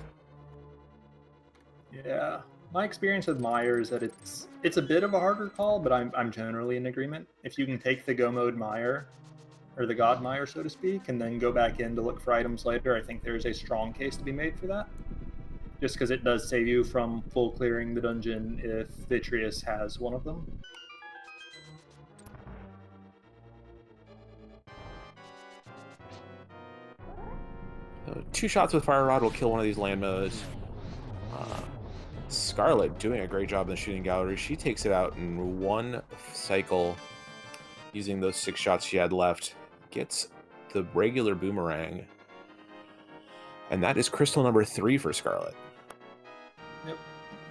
Yeah, my experience with Meyer is that it's a bit of a harder call, but I'm generally in agreement. If you can take the go mode Meyer, or the God Meyer, so to speak, and then go back in to look for items later, I think there's a strong case to be made for that. Just because it does save you from full clearing the dungeon if Vitreous has one of them. Two shots with Fire Rod will kill one of these Landmos. Scarlet doing a great job in the shooting gallery. She takes it out in one cycle using those 6 shots she had left. Gets the regular boomerang. And that is crystal number 3 for Scarlet. Yep.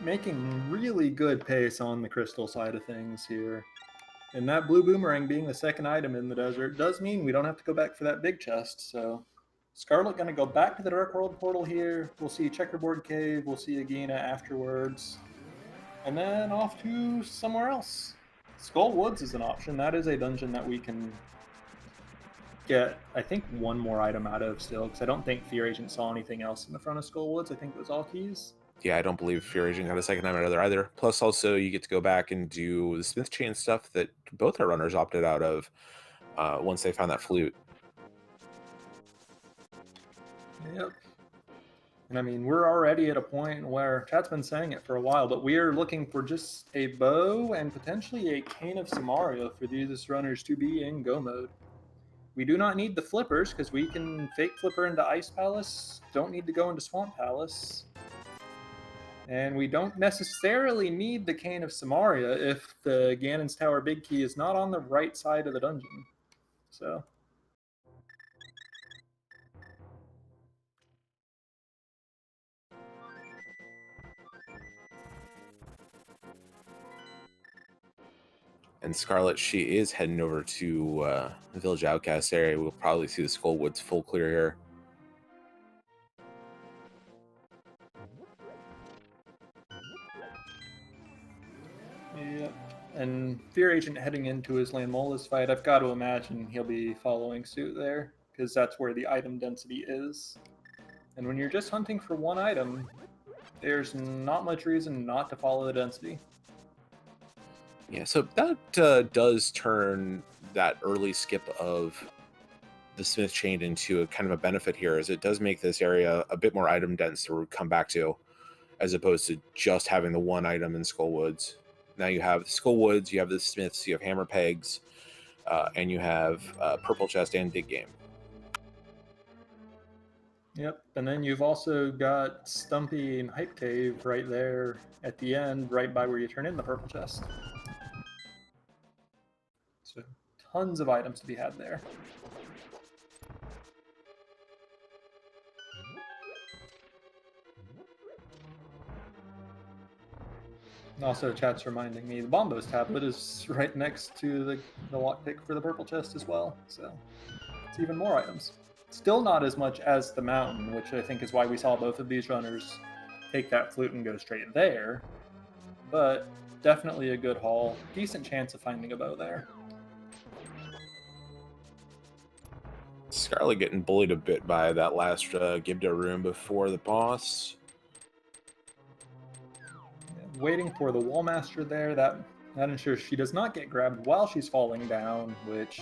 Making really good pace on the crystal side of things here. And that blue boomerang being the second item in the desert does mean we don't have to go back for that big chest, so Scarlet going to go back to the Dark World portal here. We'll see Checkerboard Cave. We'll see Agina afterwards. And then off to somewhere else. Skull Woods is an option. That is a dungeon that we can get, I think, one more item out of still, because I don't think fearagent saw anything else in the front of Skull Woods. I think it was all keys. Yeah, I don't believe fearagent got a second item out of there either. Plus, also, you get to go back and do the Smith Chain stuff that both our runners opted out of once they found that flute. Yep. And I mean, we're already at a point where chat's been saying it for a while, but we are looking for just a bow and potentially a cane of Samaria for these runners to be in go mode. We do not need the flippers because we can fake flipper into Ice Palace. Don't need to go into Swamp Palace. And we don't necessarily need the cane of Samaria if the Ganon's Tower Big Key is not on the right side of the dungeon. So. And Scarlet, she is heading over to the Village Outcast area. We'll probably see the Skullwoods full clear here. Yep. And fearagent heading into his Landmola's fight, I've got to imagine he'll be following suit there, because that's where the item density is. And when you're just hunting for one item, there's not much reason not to follow the density. Yeah, so that does turn that early skip of the Smith chain into a kind of a benefit here, as it does make this area a bit more item dense to come back to, as opposed to just having the one item in Skullwoods. Now you have the Skullwoods, you have the Smiths, you have Hammer Pegs, and you have Purple Chest and Dig Game. Yep, and then you've also got Stumpy and Hype Cave right there at the end, right by where you turn in the Purple Chest. So tons of items to be had there. Also, chat's reminding me the Bombos tablet is right next to the lockpick for the Purple Chest as well, so it's even more items. Still not as much as the mountain, which I think is why we saw both of these runners take that flute and go straight there, but definitely a good haul. Decent chance of finding a bow there. Scarlet getting bullied a bit by that last Gibdo room before the boss. Waiting for the Wallmaster there, that ensures she does not get grabbed while she's falling down, which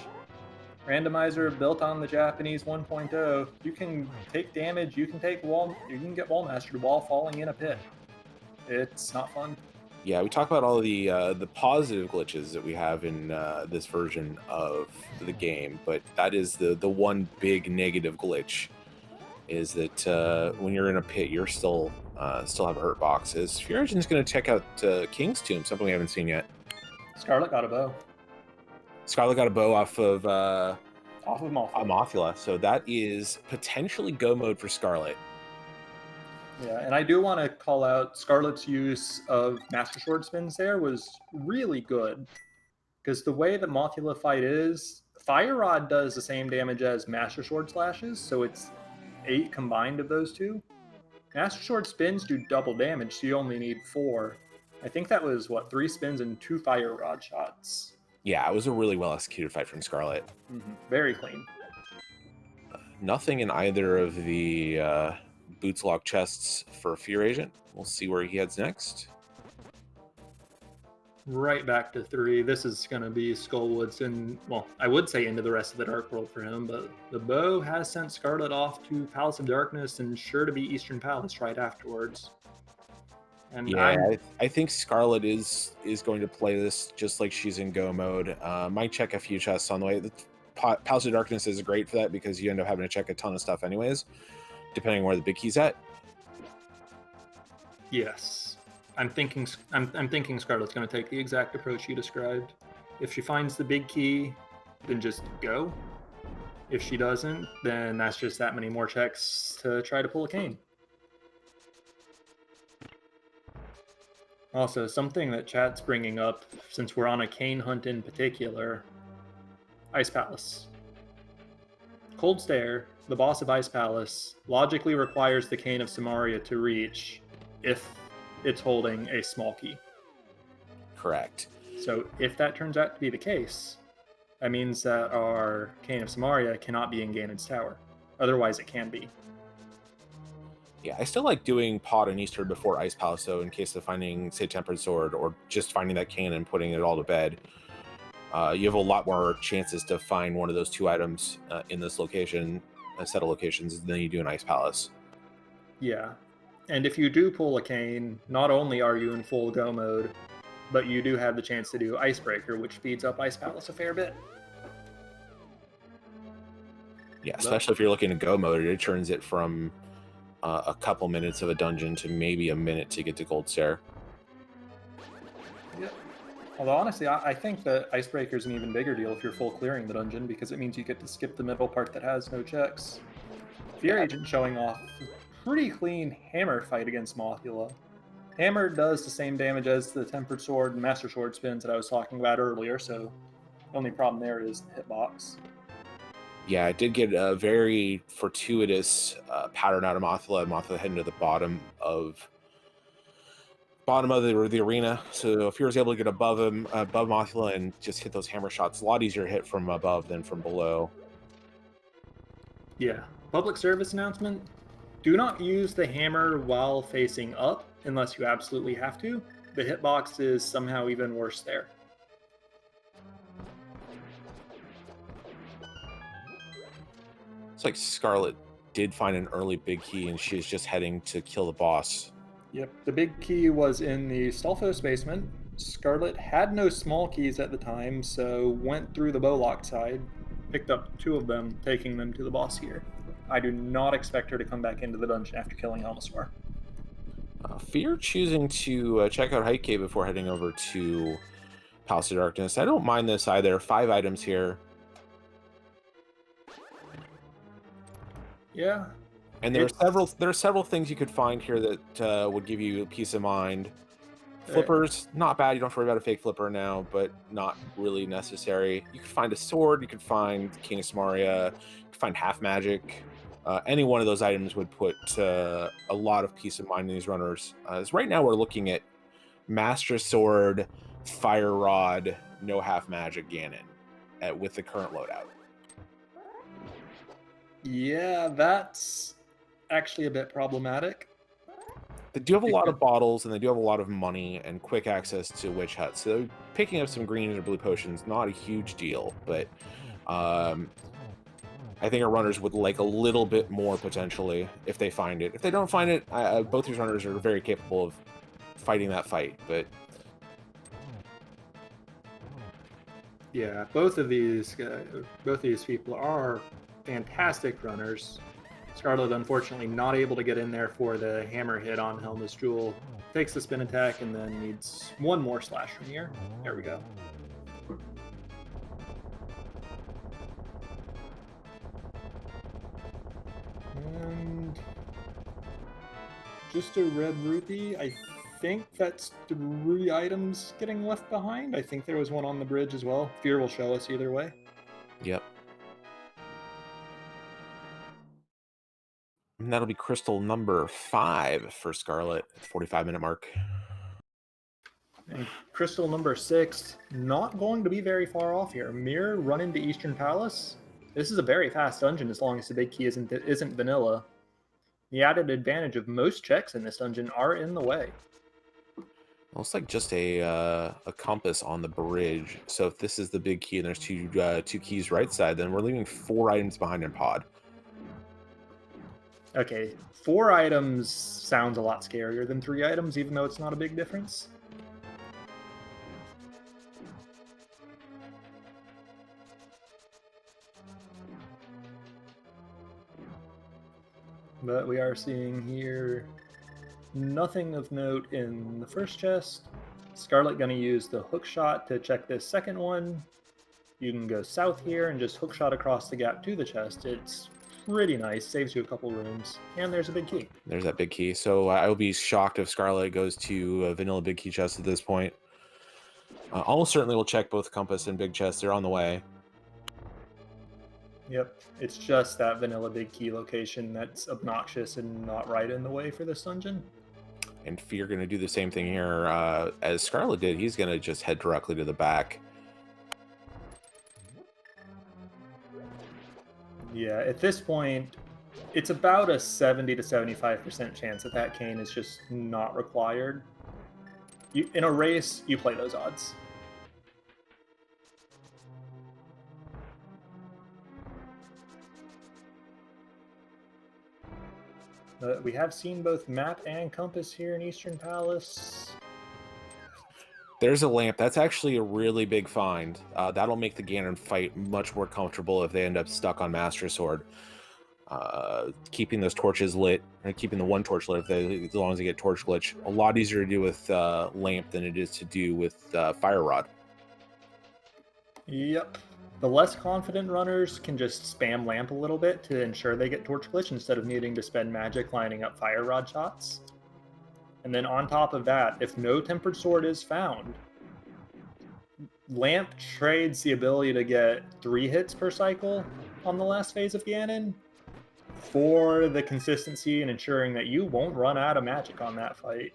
Randomizer built on the Japanese 1.0. You can take damage, you can get Wallmastered while falling in a pit. It's not fun. Yeah, we talk about all the positive glitches that we have in this version of the game, but that is the one big negative glitch, is that when you're in a pit, you're still have a hurt box. Is fearagent's going to check out King's Tomb, something we haven't seen yet. Scarlet got a bow. Scarlet got a bow off of Mothula. So that is potentially go mode for Scarlet. Yeah, and I do want to call out Scarlet's use of Master Sword spins there was really good, because the way the Mothula fight is, Fire Rod does the same damage as Master Sword slashes, so it's 8 combined of those two. Master Sword spins do double damage, so you only need 4. I think that was, 3 spins and 2 Fire Rod shots. Yeah, it was a really well executed fight from Scarlet. Mm-hmm. Very clean. Nothing in either of the boots lock chests for fearagent. We'll see where he heads next. Right back to 3. This is going to be Skullwoods, and, well, I would say into the rest of the Dark World for him, but the bow has sent Scarlet off to Palace of Darkness and sure to be Eastern Palace right afterwards. And yeah, I think Scarlet is going to play this just like she's in go mode. Might check a few chests on the way. The Palace of Darkness is great for that because you end up having to check a ton of stuff anyways, depending on where the big key's at. Yes. I'm thinking Scarlet's going to take the exact approach you described. If she finds the big key, then just go. If she doesn't, then that's just that many more checks to try to pull a cane. Also, something that chat's bringing up, since we're on a cane hunt in particular, Ice Palace. Cold Stare, the boss of Ice Palace, logically requires the Cane of Samaria to reach if it's holding a small key. Correct. So if that turns out to be the case, that means that our Cane of Samaria cannot be in Ganon's Tower. Otherwise, it can be. Yeah, I still like doing Pod and Eastern before Ice Palace, though, in case of finding, say, Tempered Sword, or just finding that cane and putting it all to bed. You have a lot more chances to find one of those two items in this location, a set of locations, than you do in Ice Palace. Yeah. And if you do pull a cane, not only are you in full go mode, but you do have the chance to do Icebreaker, which speeds up Ice Palace a fair bit. Yeah, especially if you're looking to go mode, it turns it from a couple minutes of a dungeon to maybe a minute to get to Gold Stair. Yep. Although honestly, I think that Icebreaker is an even bigger deal if you're full clearing the dungeon, because it means you get to skip the middle part that has no checks. Fearagent showing off a pretty clean hammer fight against Mothula. Hammer does the same damage as the Tempered Sword and Master Sword spins that I was talking about earlier, so the only problem there is the hitbox. Yeah, I did get a very fortuitous pattern out of Mothula. Mothula heading to the bottom of the arena. So if he was able to get above him, above Mothula, and just hit those hammer shots, a lot easier to hit from above than from below. Yeah. Public service announcement. Do not use the hammer while facing up unless you absolutely have to. The hitbox is somehow even worse there. It's like Scarlet did find an early big key, and she's just heading to kill the boss. Yep, the big key was in the Stalfos basement. Scarlet had no small keys at the time, so went through the bowlock side, picked up 2 of them, taking them to the boss here. I do not expect her to come back into the dungeon after killing Helmasaur. Fear choosing to check out Height Cave before heading over to Palace of Darkness. I don't mind this either. 5 items here. Yeah. And there are several things you could find here that would give you peace of mind. Flippers, not bad. You don't have to worry about a fake flipper now, but not really necessary. You could find a sword. You could find King of Samaria. You could find half magic. Any one of those items would put a lot of peace of mind in these runners. As right now we're looking at Master Sword, Fire Rod, no half magic Ganon with the current loadout. Yeah, that's actually a bit problematic. They do have a lot of bottles, and they do have a lot of money and quick access to witch huts. So picking up some green or blue potions, not a huge deal, but I think our runners would like a little bit more potentially if they find it. If they don't find it, both these runners are very capable of fighting that fight. But yeah, both of these people are fantastic runners. Scarlet, unfortunately, not able to get in there for the hammer hit on Helma's Jewel. Takes the spin attack and then needs 1 more slash from here. There we go. And just a red rupee. I think that's 3 items getting left behind. I think there was one on the bridge as well. Fear will show us either way. yep. And that'll be crystal number 5 for Scarlet, 45-minute mark. And crystal number 6, not going to be very far off here. Mirror run into Eastern Palace. This is a very fast dungeon as long as the big key isn't vanilla. The added advantage of most checks in this dungeon are in the way. Looks like just a compass on the bridge. So if this is the big key and there's two keys right side, then we're leaving 4 items behind in pod. Okay, 4 items sounds a lot scarier than 3 items, even though it's not a big difference. But we are seeing here nothing of note in the first chest. Scarlet gonna use the hook shot to check this second one. You can go south here and just hook shot across the gap to the chest. It's pretty nice, saves you a couple rooms. And there's a big key. There's that big key. So I will be shocked if Scarlet goes to vanilla big key chest at this point. Almost certainly will check both compass and big chest. They're on the way. Yep, it's just that vanilla big key location that's obnoxious and not right in the way for this dungeon. And Fear going to do the same thing here as Scarlet did. He's going to just head directly to the back. Yeah, at this point, it's about a 70 to 75% chance that that cane is just not required. In a race, you play those odds. We have seen both map and compass here in Eastern Palace. There's a lamp. That's actually a really big find. That'll make the Ganon fight much more comfortable if they end up stuck on Master Sword. Keeping those torches lit, or keeping the one torch lit as long as they get torch glitch, a lot easier to do with lamp than it is to do with fire rod. Yep. The less confident runners can just spam lamp a little bit to ensure they get torch glitch instead of needing to spend magic lining up fire rod shots. And then on top of that, if no tempered sword is found, lamp trades the ability to get 3 hits per cycle on the last phase of Ganon for the consistency and ensuring that you won't run out of magic on that fight.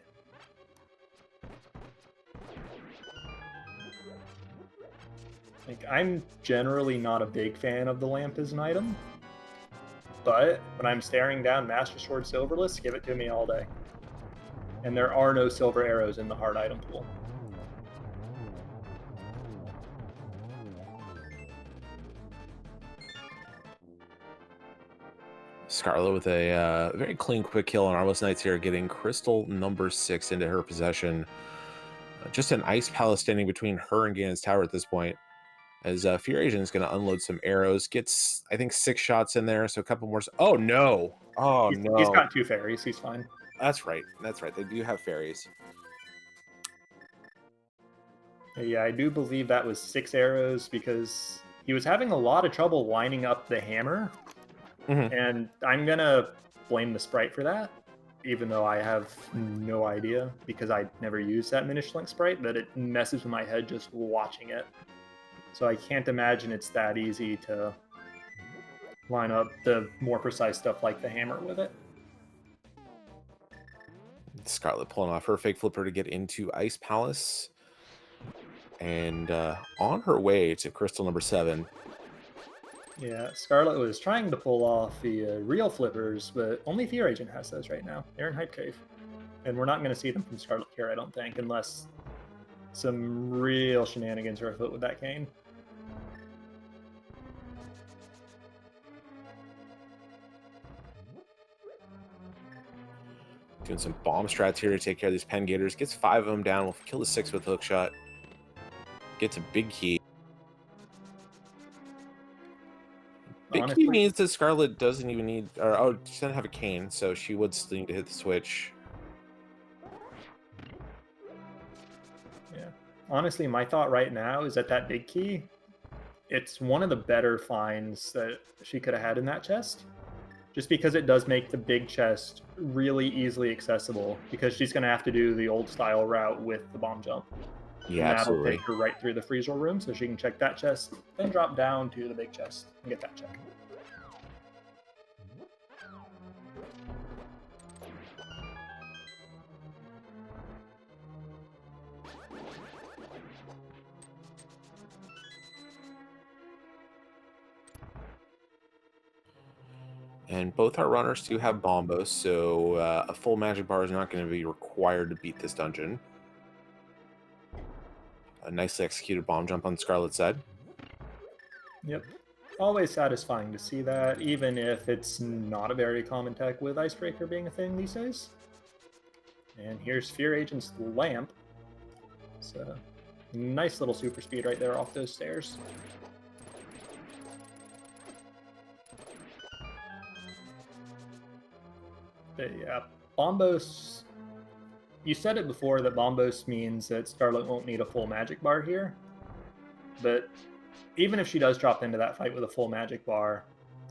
Like, I'm generally not a big fan of the lamp as an item, but when I'm staring down Master Sword Silverless, give it to me all day. And there are no silver arrows in the hard item pool. Scarlet with a very clean, quick kill on Armless Knights here, getting crystal number 6 into her possession. Just an Ice Palace standing between her and Ganon's tower at this point. As fearagent is going to unload some arrows. Gets, I think, 6 shots in there, so a couple more. Oh, no. Oh, no. He's got 2 fairies. He's fine. That's right. That's right. They do have fairies. Yeah, I do believe that was 6 arrows because he was having a lot of trouble lining up the hammer. Mm-hmm. And I'm going to blame the sprite for that, even though I have no idea because I never used that Minish Link sprite, but it messes with my head just watching it. So I can't imagine it's that easy to line up the more precise stuff like the hammer with it. Scarlet pulling off her fake flipper to get into Ice Palace. And on her way to crystal number 7. Yeah, Scarlet was trying to pull off the real flippers, but only fearagent has those right now. They're in Hype Cave. And we're not going to see them from Scarlet here, I don't think, unless some real shenanigans are afoot with that cane. Doing some bomb strats here to take care of these pen gators. Gets 5 of them down. We'll kill the 6 with hook shot. Gets a big key. Big Honestly, key means that Scarlet doesn't even need, or oh, she doesn't have a cane, so she would still need to hit the switch. Yeah. Honestly, my thought right now is that that big key, it's one of the better finds that she could have had in that chest. Just because it does make the big chest really easily accessible, because she's going to have to do the old style route with the bomb jump. Yeah, and that'll absolutely. take her right through the freezer room, so she can check that chest, then drop down to the big chest and get that check. And both our runners do have bombos, so a full magic bar is not going to be required to beat this dungeon. A nicely executed bomb jump on Scarlet's side. Yep. Always satisfying to see that, even if it's not a very common tech with Icebreaker being a thing these days. And here's fearagent's lamp. So, nice little super speed right there off those stairs. But yeah, Bombos... You said it before that Bombos means that Scarlet won't need a full magic bar here. But even if she does drop into that fight with a full magic bar,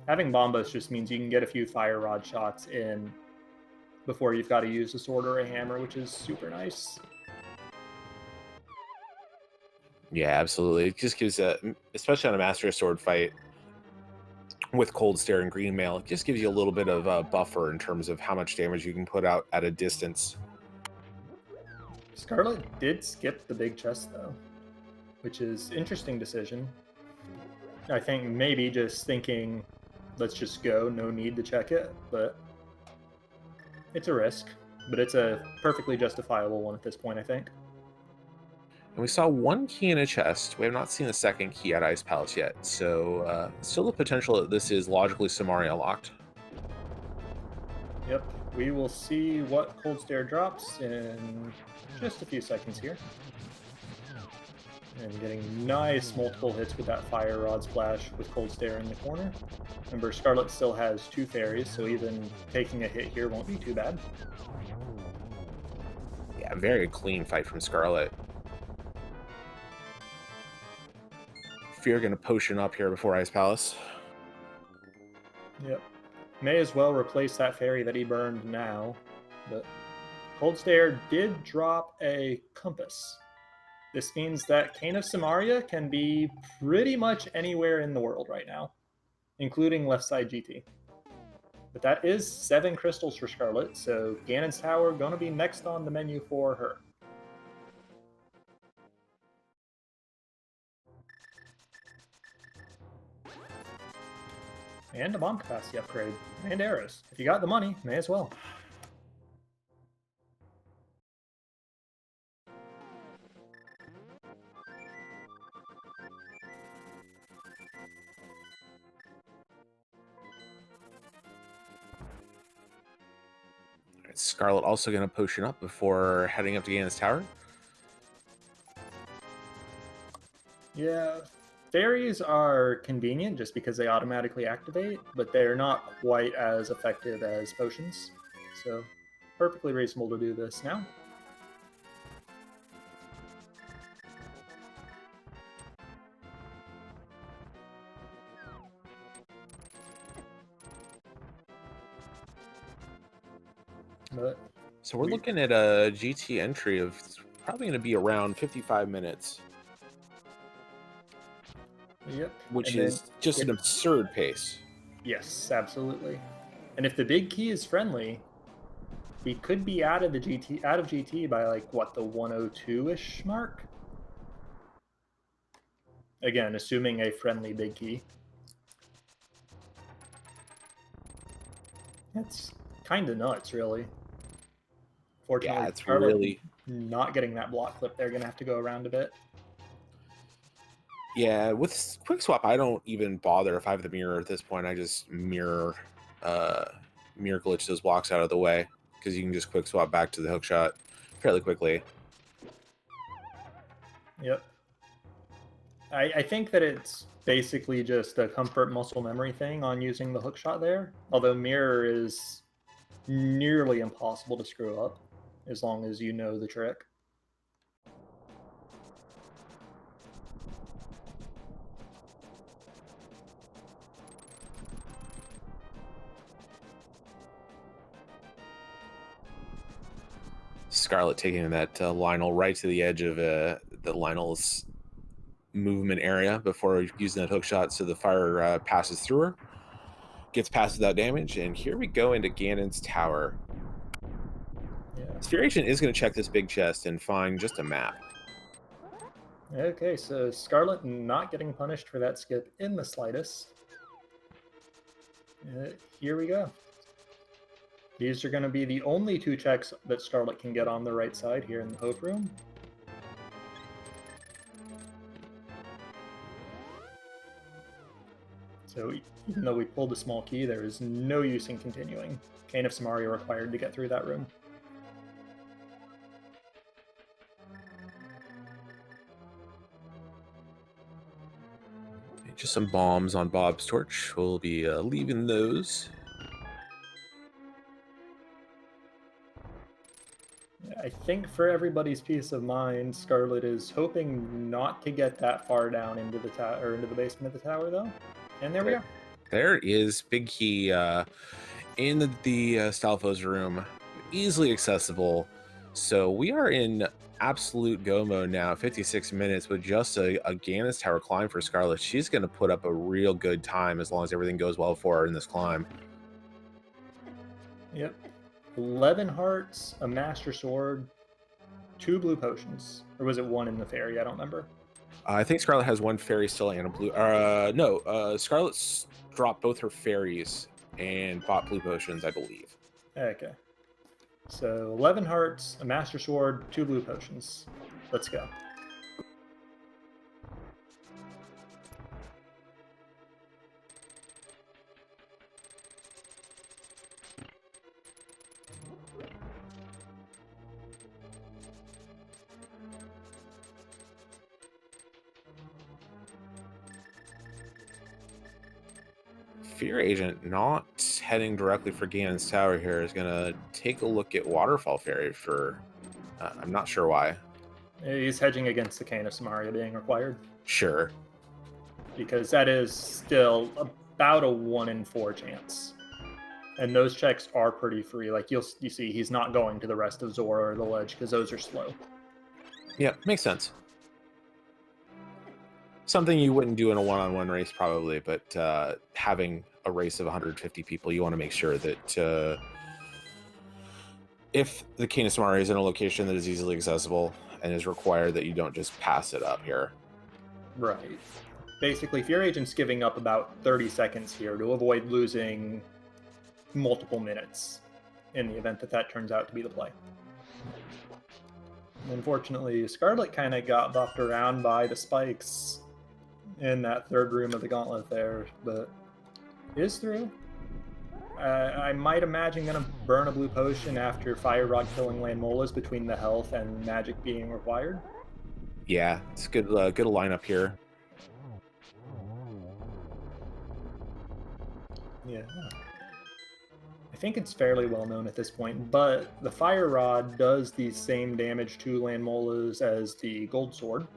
having Bombos just means you can get a few fire rod shots in before you've got to use a sword or a hammer, which is super nice. Yeah, absolutely. It just gives, especially on a Master Sword fight with Cold Stare and Green Mail, it just gives you a little bit of a buffer in terms of how much damage you can put out at a distance. Scarlet did skip the big chest, though, which is interesting decision. I think maybe just thinking, let's just go, no need to check it, but it's a risk. But it's a perfectly justifiable one at this point, I think. And we saw 1 key in a chest. We have not seen the 2nd key at Ice Palace yet, so still the potential that this is logically Samaria locked. Yep, we will see what Cold Stare drops in just a few seconds here. And getting nice multiple hits with that Fire Rod splash with Cold Stare in the corner. Remember, Scarlet still has 2 fairies, so even taking a hit here won't be too bad. Yeah, very clean fight from Scarlet. Fear going to potion up here before Ice Palace. Yep. May as well replace that fairy that he burned now. But Cold Stare did drop a compass. This means that Cane of Samaria can be pretty much anywhere in the world right now, including left side GT. But that is 7 crystals for Scarlet, so Ganon's Tower going to be next on the menu for her. And a bomb capacity upgrade. And arrows. If you got the money, may as well. Scarlet also going to potion up before heading up to Ganon's Tower. Yeah, fairies are convenient just because they automatically activate, but they're not quite as effective as potions. So, perfectly reasonable to do this now. But so we're looking at a GT entry of probably going to be around 55 minutes. Yep. Which is just an absurd pace. Yes, absolutely. And if the big key is friendly, we could be out of GT by like what, the 102-ish mark? Again, assuming a friendly big key. That's kind of nuts, really. Fortunately, yeah, it's really not getting that block clip. They're gonna have to go around a bit. Yeah, with quick swap, I don't even bother if I have the mirror at this point. I just mirror glitch those blocks out of the way because you can just quick swap back to the hook shot fairly quickly. Yep. I think that it's basically just a comfort muscle memory thing on using the hook shot there. Although mirror is nearly impossible to screw up as long as you know the trick. Scarlet taking that Lionel right to the edge of the Lionel's movement area before using that hook shot, so the fire passes through her, gets past without damage, and here we go into Ganon's Tower. Yeah. Fearagent is going to check this big chest and find just a map. Okay, so Scarlet not getting punished for that skip in the slightest. Here we go. These are going to be the only 2 checks that Scarlet can get on the right side here in the Hope Room. So even though we pulled a small key, there is no use in continuing. Cane of Samaria required to get through that room. Just some bombs on Bob's torch. We'll be leaving those. I think for everybody's peace of mind, Scarlet is hoping not to get that far down into the tower or into the basement of the tower, though. And there we go. There is Big Key in the Stalfo's room, easily accessible. So we are in absolute go mode now. 56 minutes with just a Ganon's Tower climb for Scarlet. She's going to put up a real good time as long as everything goes well for her in this climb. Yep. 11 hearts, a Master Sword, 2 blue potions. Or was it 1 in the fairy? I don't remember. I think Scarlet has 1 fairy still and a blue. No, Scarlet's dropped both her fairies and bought blue potions, I believe. Okay. So 11 hearts, a Master Sword, 2 blue potions. Let's go. Fear Agent not heading directly for Ganon's Tower here is going to take a look at Waterfall Fairy for... I'm not sure why. He's hedging against the Cane of Samaria being required. Sure. Because that is still about a 1 in 4 chance. And those checks are pretty free. Like you see, he's not going to the rest of Zora or the Ledge because those are slow. Yeah, makes sense. Something you wouldn't do in a one-on-one race probably, but having a race of 150 people, you want to make sure that if the Cane of Samaria is in a location that is easily accessible and is required, that you don't just pass it up here. Right. Basically, Fear Agent's giving up about 30 seconds here to avoid losing multiple minutes in the event that that turns out to be the play. Unfortunately, Scarlet kind of got buffed around by the spikes in that third room of the gauntlet there, but is through. I might imagine going to burn a blue potion after Fire Rod killing Landmolas between the health and magic being required. Yeah, it's good. Good lineup here. Yeah. I think it's fairly well known at this point, but the Fire Rod does the same damage to Landmolas as the Gold Sword.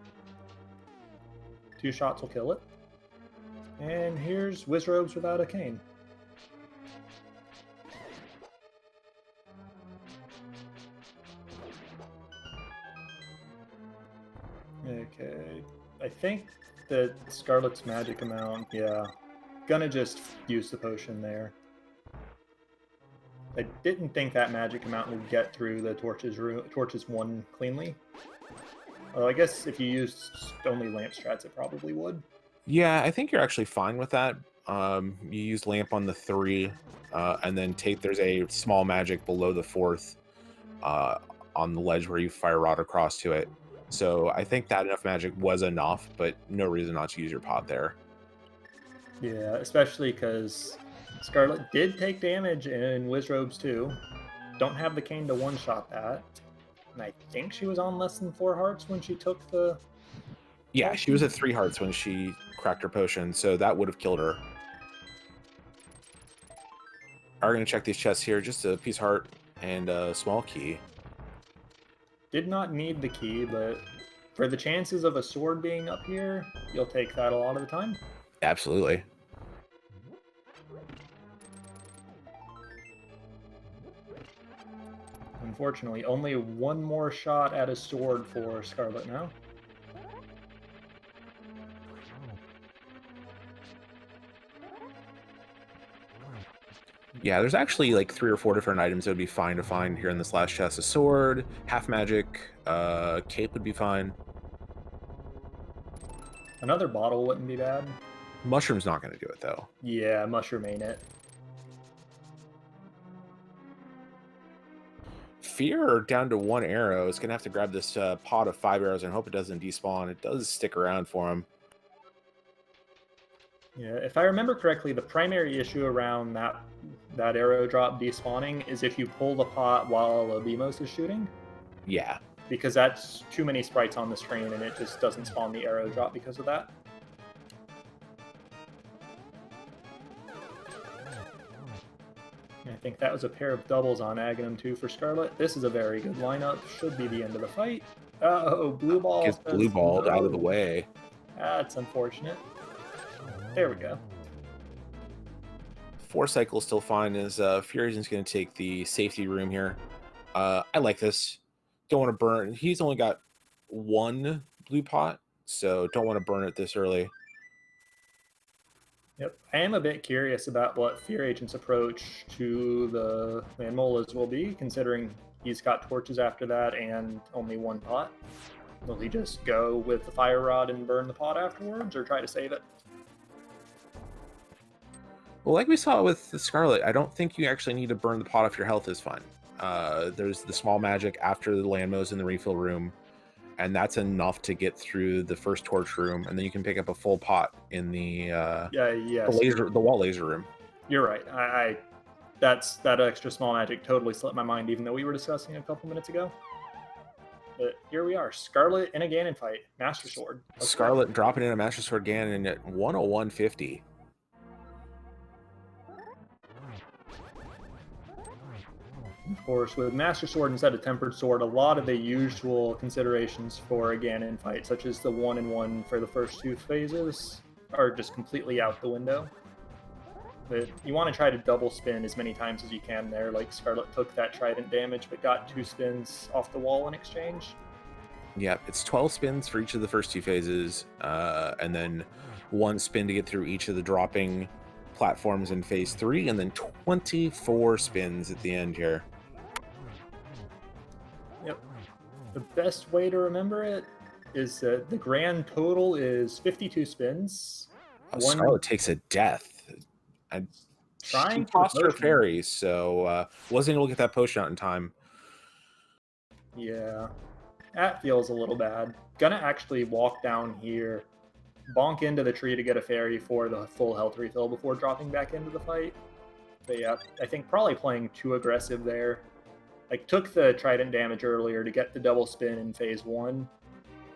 2 shots will kill it. And here's Wizrobes without a cane. Okay, I think that Scarlet's magic amount, yeah, gonna just use the potion there. I didn't think that magic amount would get through the Torches 1 cleanly. Well, I guess if you used only lamp strats, it probably would. Yeah, I think you're actually fine with that. You use lamp on the 3, and then there's a small magic below the 4th on the ledge where you fire rod across to it. So I think that enough magic was enough, but no reason not to use your pot there. Yeah, especially because Scarlet did take damage in Wizrobes 2. Don't have the cane to one-shot that. And I think she was on less than 4 hearts when she took the... Yeah, she was at 3 hearts when she cracked her potion, so that would have killed her. Are going to check these chests here. Just a piece heart and a small key. Did not need the key, but for the chances of a sword being up here, you'll take that a lot of the time. Absolutely. Unfortunately, only 1 more shot at a sword for Scarlet now. Yeah, there's actually like 3 or 4 different items that would be fine to find here in this last chest. A sword, half magic, cape would be fine. Another bottle wouldn't be bad. Mushroom's not going to do it, though. Yeah, mushroom ain't it. Fear down to 1 arrow is going to have to grab this pot of 5 arrows and hope it doesn't despawn. It does stick around for him. Yeah, if I remember correctly, the primary issue around that arrow drop despawning is if you pull the pot while Abimos is shooting. Yeah. Because that's too many sprites on the screen and it just doesn't spawn the arrow drop because of that. I think that was a pair of doubles on Aghanim 2 for Scarlet. This is a very good lineup. Should be the end of the fight. Uh-oh, blue ball. Gets blue balled out of the way. That's unfortunate. There we go. 4 cycles still fine as Fearagent's going to take the safety room here. I like this. Don't want to burn. He's only got 1 blue pot, so don't want to burn it this early. Yep, I am a bit curious about what Fear Agent's approach to the Landmolas will be, considering he's got torches after that and only 1 pot. Will he just go with the Fire Rod and burn the pot afterwards, or try to save it? Well, like we saw with the Scarlet, I don't think you actually need to burn the pot if your health is fine. There's the small magic after the Landmos in the refill room, and that's enough to get through the first torch room, and then you can pick up a full pot in the the wall laser room. You're right. That extra small magic totally slipped my mind, even though we were discussing it a couple minutes ago. But here we are, Scarlet in a Ganon fight, Master Sword. Scarlet dropping in a Master Sword Ganon at 101.50. Of course, with Master Sword instead of Tempered Sword, a lot of the usual considerations for a Ganon fight, such as the 1-in-1 for the first 2 phases, are just completely out the window. But you want to try to double spin as many times as you can there, like Scarlet took that Trident damage, but got 2 spins off the wall in exchange. Yep, it's 12 spins for each of the first 2 phases, and then 1 spin to get through each of the dropping platforms in phase 3, and then 24 spins at the end here. Yep. The best way to remember it is that the grand total is 52 spins. Oh, Scarlet takes a death. She tossed her fairy, so wasn't able to get that potion out in time. Yeah, that feels a little bad. Gonna actually walk down here, bonk into the tree to get a fairy for the full health refill before dropping back into the fight. But yeah, I think probably playing too aggressive there. Like, took the Trident damage earlier to get the double spin in phase 1,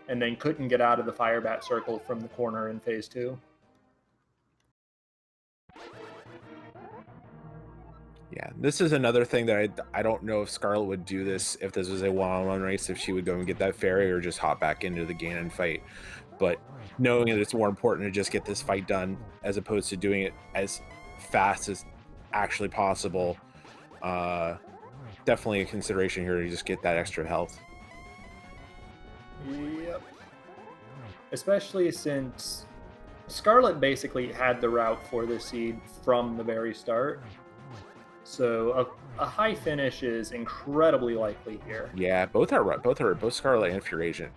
and then couldn't get out of the Fire Bat circle from the corner in phase 2. Yeah, this is another thing that I don't know if Scarlet would do this if this was a one-on-one race, if she would go and get that fairy or just hop back into the Ganon fight. But knowing that it's more important to just get this fight done as opposed to doing it as fast as actually possible, definitely a consideration here to just get that extra health. Yep. Especially since Scarlet basically had the route for the seed from the very start. So a high finish is incredibly likely here. Yeah, both Scarlet and fearagent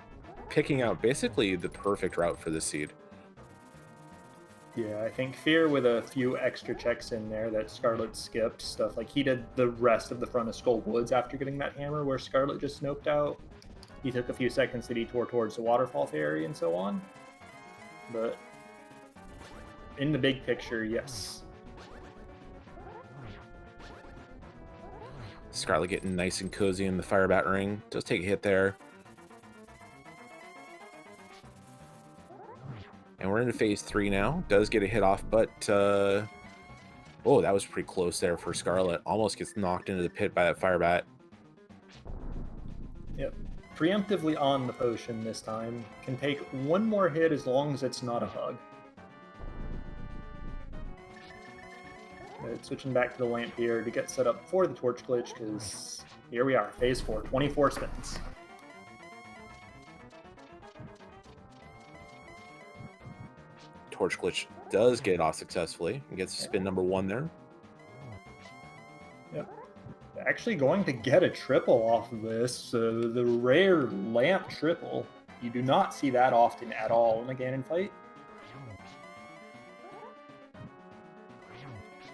picking out basically the perfect route for the seed. Yeah, I think Fear with a few extra checks in there that Scarlet skipped. Stuff like he did the rest of the front of Skull Woods after getting that hammer where Scarlet just snoped out. He took a few seconds to detour towards the Waterfall Fairy and so on. But in the big picture, yes. Scarlet getting nice and cozy in the Fire Bat ring. Does take a hit there. And we're into phase 3 now. Does get a hit off, but oh, that was pretty close there for Scarlet. Almost gets knocked into the pit by that Fire Bat. Yep. Preemptively on the potion this time. Can take 1 more hit as long as it's not a hug. Switching back to the lamp here to get set up for the torch glitch, because here we are, phase 4, 24 spins. Torch glitch does get off successfully and gets spin number 1 there. Yep. Actually going to get a triple off of this, the rare lamp triple. You do not see that often at all in a Ganon fight.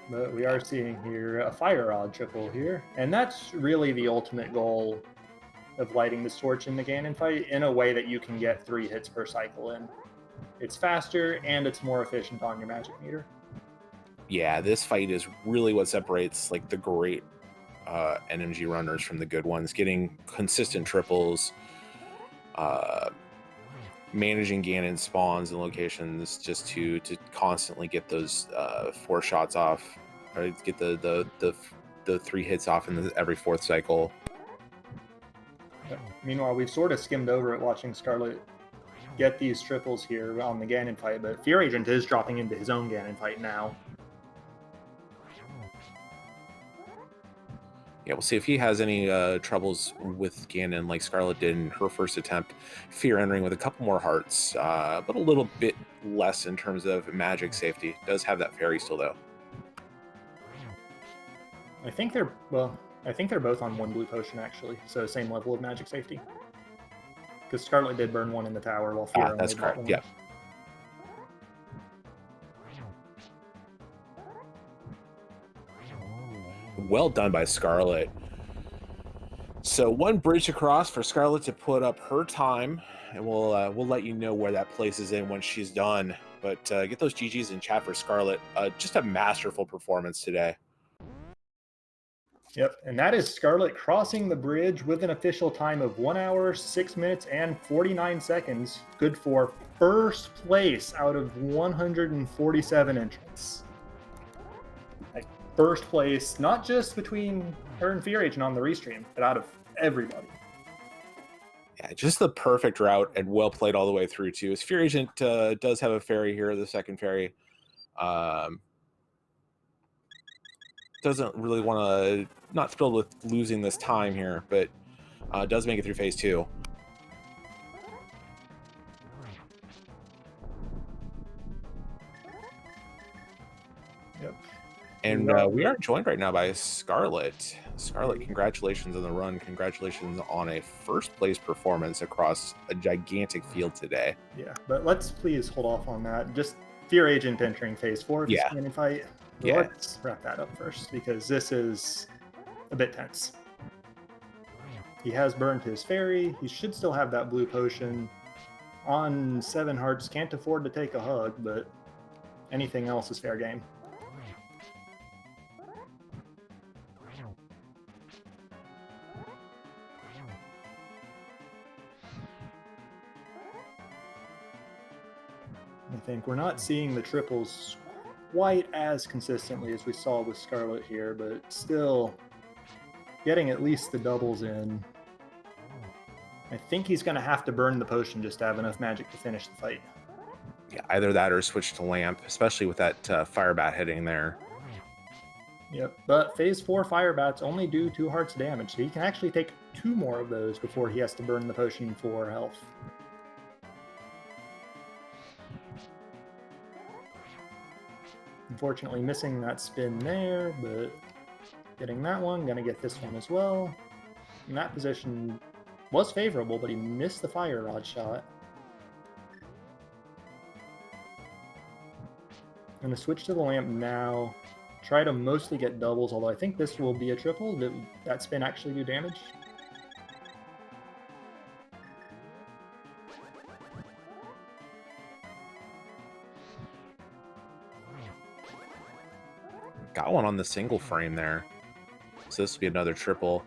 But we are seeing here a Fire Rod triple here. And that's really the ultimate goal of lighting this torch in the Ganon fight in a way that you can get 3 hits per cycle in. It's faster and it's more efficient on your magic meter. Yeah, this fight is really what separates like the great NMG runners from the good ones. Getting consistent triples, managing Ganon spawns and locations just to constantly get those 4 shots off, or get the 3 hits off in every 4th cycle. Meanwhile, we've sort of skimmed over it watching Scarlet get these triples here on the Ganon fight, but fearagent is dropping into his own Ganon fight now. Yeah, we'll see if he has any troubles with Ganon like Scarlet did in her first attempt. Fear entering with a couple more hearts, but a little bit less in terms of magic safety. Does have that fairy still, though. I think they're both on 1 blue potion, actually, so same level of magic safety. Because Scarlet did burn 1 in the tower while Fear that's correct, yeah. Well done by Scarlet. So 1 bridge across for Scarlet to put up her time, and we'll let you know where that places in once she's done. But get those GGs in chat for Scarlet. Just a masterful performance today. Yep, and that is Scarlet crossing the bridge with an official time of 1 hour, 6 minutes, and 49 seconds. Good for first place out of 147 entrants. Like, first place, not just between Earn fearagent on the restream, but out of everybody. Yeah, just the perfect route and well played all the way through too. His fearagent does have a fairy here, the second fairy. Doesn't really want to, not thrilled with losing this time here, but does make it through phase 2. Yep. And we are joined right now by Scarlet. Scarlet, congratulations on the run. Congratulations on a first place performance across a gigantic field today. Yeah, but let's please hold off on that. Just fearagent entering phase 4 of the standing fight. Yeah. Let's wrap that up first, because this is a bit tense. He has burned his fairy. He should still have that blue potion. On 7 hearts, can't afford to take a hug, but anything else is fair game. I think we're not seeing the triples quite as consistently as we saw with Scarlet here, but still getting at least the doubles in. I think he's going to have to burn the potion just to have enough magic to finish the fight. Yeah, either that or switch to lamp, especially with that fire bat hitting there. Yep, but phase 4 fire bats only do 2 hearts damage, so he can actually take 2 more of those before he has to burn the potion for health. Unfortunately missing that spin there, but getting that one, gonna get this one as well. And that position was favorable, but he missed the fire rod shot. I'm gonna switch to the lamp now. Try to mostly get doubles, although I think this will be a triple. Did that spin actually do damage? Got one on the single frame there. So this will be another triple.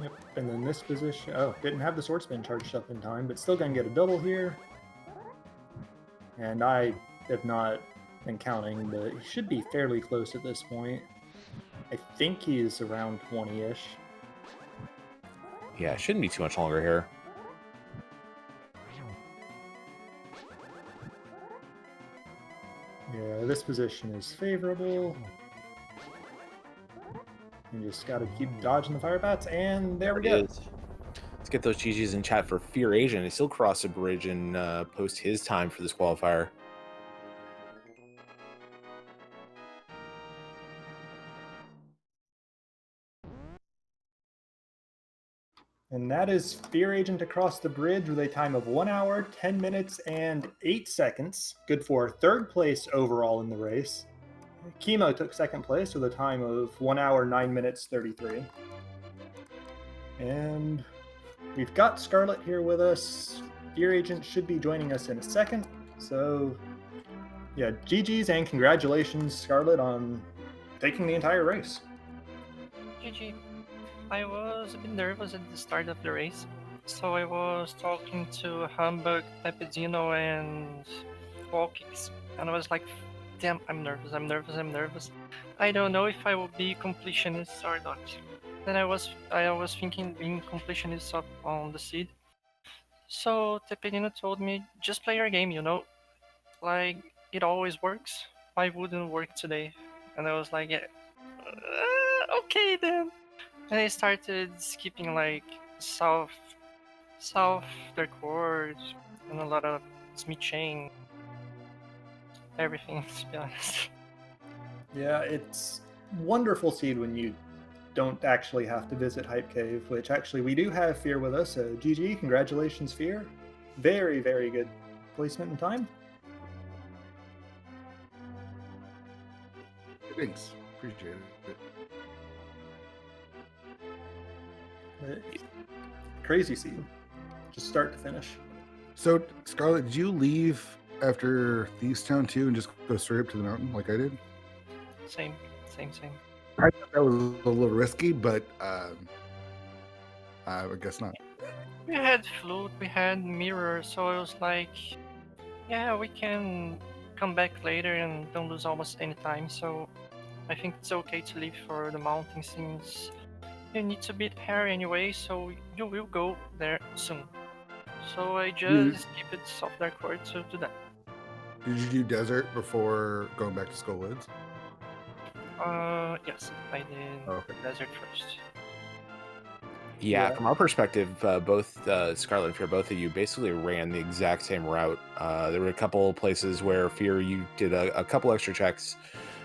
Yep, and then this position... Oh, didn't have the sword spin charged up in time, but still gonna get a double here. And I have not been counting, but he should be fairly close at this point. I think he's around 20-ish. Yeah, it shouldn't be too much longer here. Yeah, this position is favorable. You just gotta keep dodging the fire bats, and there we go. Let's get those GGs in chat for fearagent. He'll cross a bridge and post his time for this qualifier. And that is fearagent across the bridge with a time of 1 hour, 10 minutes, and 8 seconds. Good for 3rd place overall in the race. Chemo took 2nd place with a time of 1 hour, 9 minutes, 33. And we've got Scarlet here with us. Fearagent should be joining us in a second. So, yeah, GG's and congratulations, Scarlet, on taking the entire race. GG. I was a bit nervous at the start of the race, so I was talking to Humbug, Pepidino, and Walkix, and I was like, damn, I'm nervous. I don't know if I will be completionist or not. Then I was thinking being completionist up on the seed. So Pepidino told me, just play your game, you know? Like, it always works. Why wouldn't work today? And I was like, yeah, okay then. And I started skipping like south their chord and a lot of Smith chain, everything, to be honest. Yeah, it's wonderful seed when you don't actually have to visit Hype Cave, which actually we do have Fear with us. GG, congratulations, Fear. Very, very good placement in time. Thanks, appreciate it. Crazy seed, just start to finish. So, Scarlet, did you leave after Thieves Town 2 and just go straight up to the mountain like I did? Same. I thought that was a little risky, but I guess not. We had flute, we had mirror, so I was like, yeah, we can come back later and don't lose almost any time. So I think it's okay to leave for the mountain since you need to beat Harry anyway, so you will go there soon. So I You- just keep it soft dark word to do that. Did you do desert before going back to Skull Woods? Yes, I did Oh, okay. desert first. Yeah, Yeah. from our perspective, both Scarlet and Fear, both of you basically ran the exact same route. There were a couple places where Fear, you did a couple extra checks.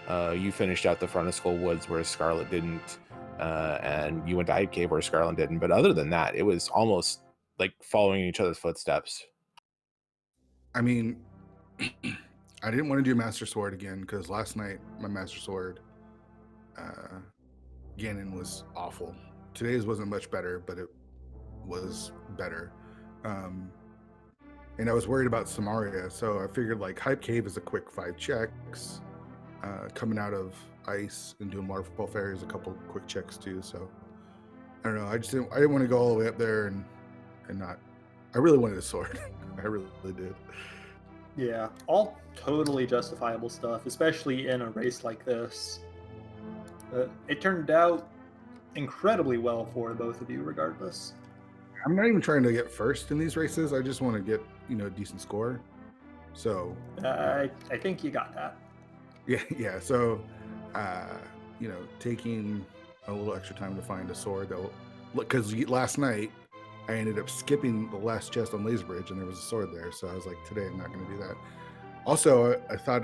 You finished out the front of Skull Woods, whereas Scarlet didn't. And you went to Hype Cave, where Scarlet didn't. But other than that, it was almost like following each other's footsteps. I mean, I didn't want to do Master Sword again because last night my Master Sword, Ganon was awful. Today's wasn't much better, but it was better. And I was worried about Samaria, so I figured like Hype Cave is a quick 5 checks. Coming out of ice and doing waterfall fairy is a couple quick checks too. So I don't know. I didn't want to go all the way up there and not. I really wanted a sword. I really did. Yeah, all totally justifiable stuff, especially in a race like this. It turned out incredibly well for both of you, regardless. I'm not even trying to get first in these races. I just want to get a decent score. So I think you got that. yeah. So taking a little extra time to find a sword that will, because last night I ended up skipping the last chest on Laser Bridge and there was a sword there. So I was like, today I'm not going to do that. Also, I thought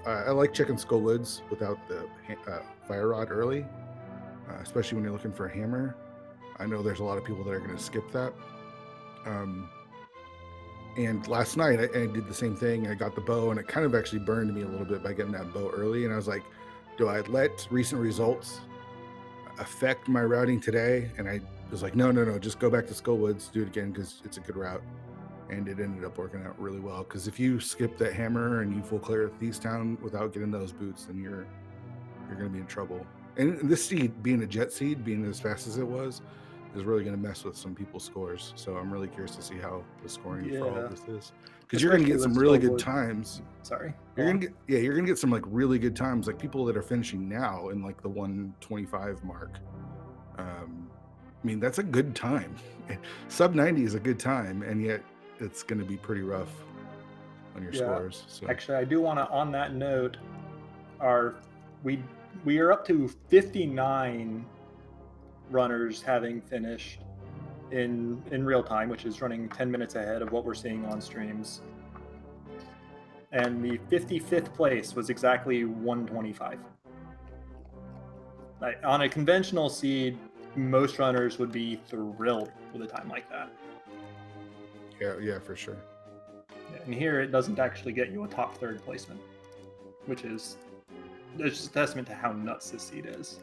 I like checking Skull Woods without the fire rod early, especially when you're looking for a hammer. I know there's a lot of people that are going to skip that. And last night I did the same thing. I got the bow, and it kind of actually burned me a little bit by getting that bow early. And I was like, do I let recent results affect my routing today? And I was like, no, just go back to Skull Woods, do it again because it's a good route. And it ended up working out really well. Because if you skip that hammer and you full clear Thieves Town without getting those boots, then you're going to be in trouble. And this seed, being a jet seed, being as fast as it was, is really going to mess with some people's scores. So I'm really curious to see how the scoring for all of this is. Because you're going to get some really good times. Sorry. You're going to get some like really good times, like people that are finishing now in like the 125 mark. I mean, that's a good time. Sub 90 is a good time, and yet it's going to be pretty rough on your scores. So. Actually, I do want to, on that note, we are up to 59 runners having finished in real time, which is running 10 minutes ahead of what we're seeing on streams. And the 55th place was exactly 125. On a conventional seed, most runners would be thrilled with a time like that. Yeah, for sure. And here it doesn't actually get you a top third placement, which is just a testament to how nuts this seed is.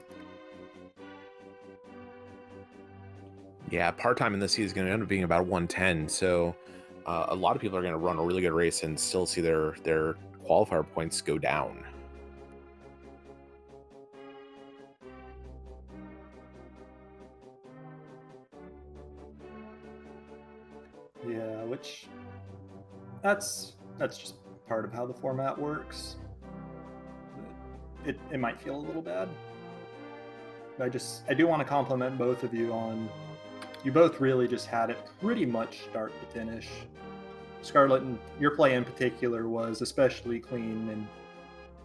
Yeah, part-time in this seed is going to end up being about 110. So a lot of people are going to run a really good race and still see their qualifier points go down. Yeah, which that's just part of how the format works. It might feel a little bad. But I do want to compliment both of you on, you both really just had it pretty much start to finish. Scarlet, and your play in particular was especially clean, and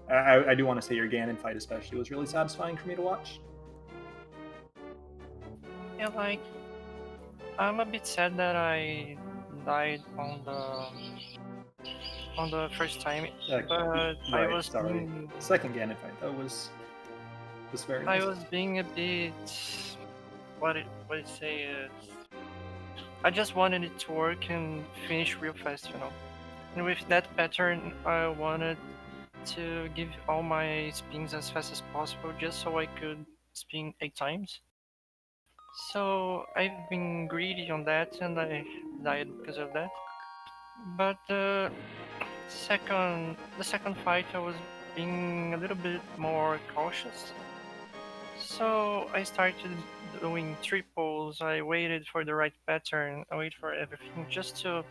I do want to say your Ganon fight especially was really satisfying for me to watch. Yeah, like I'm a bit sad that I died on the first time, but Right, I was sorry. Second Ganon fight though was very nice. I was being a bit what it say is I just wanted it to work and finish real fast, you know. And with that pattern, I wanted to give all my spins as fast as possible just so I could spin 8 times. So I've been greedy on that and I died because of that. But the second fight I was being a little bit more cautious. So I started doing triples, I waited for the right pattern, I waited for everything just to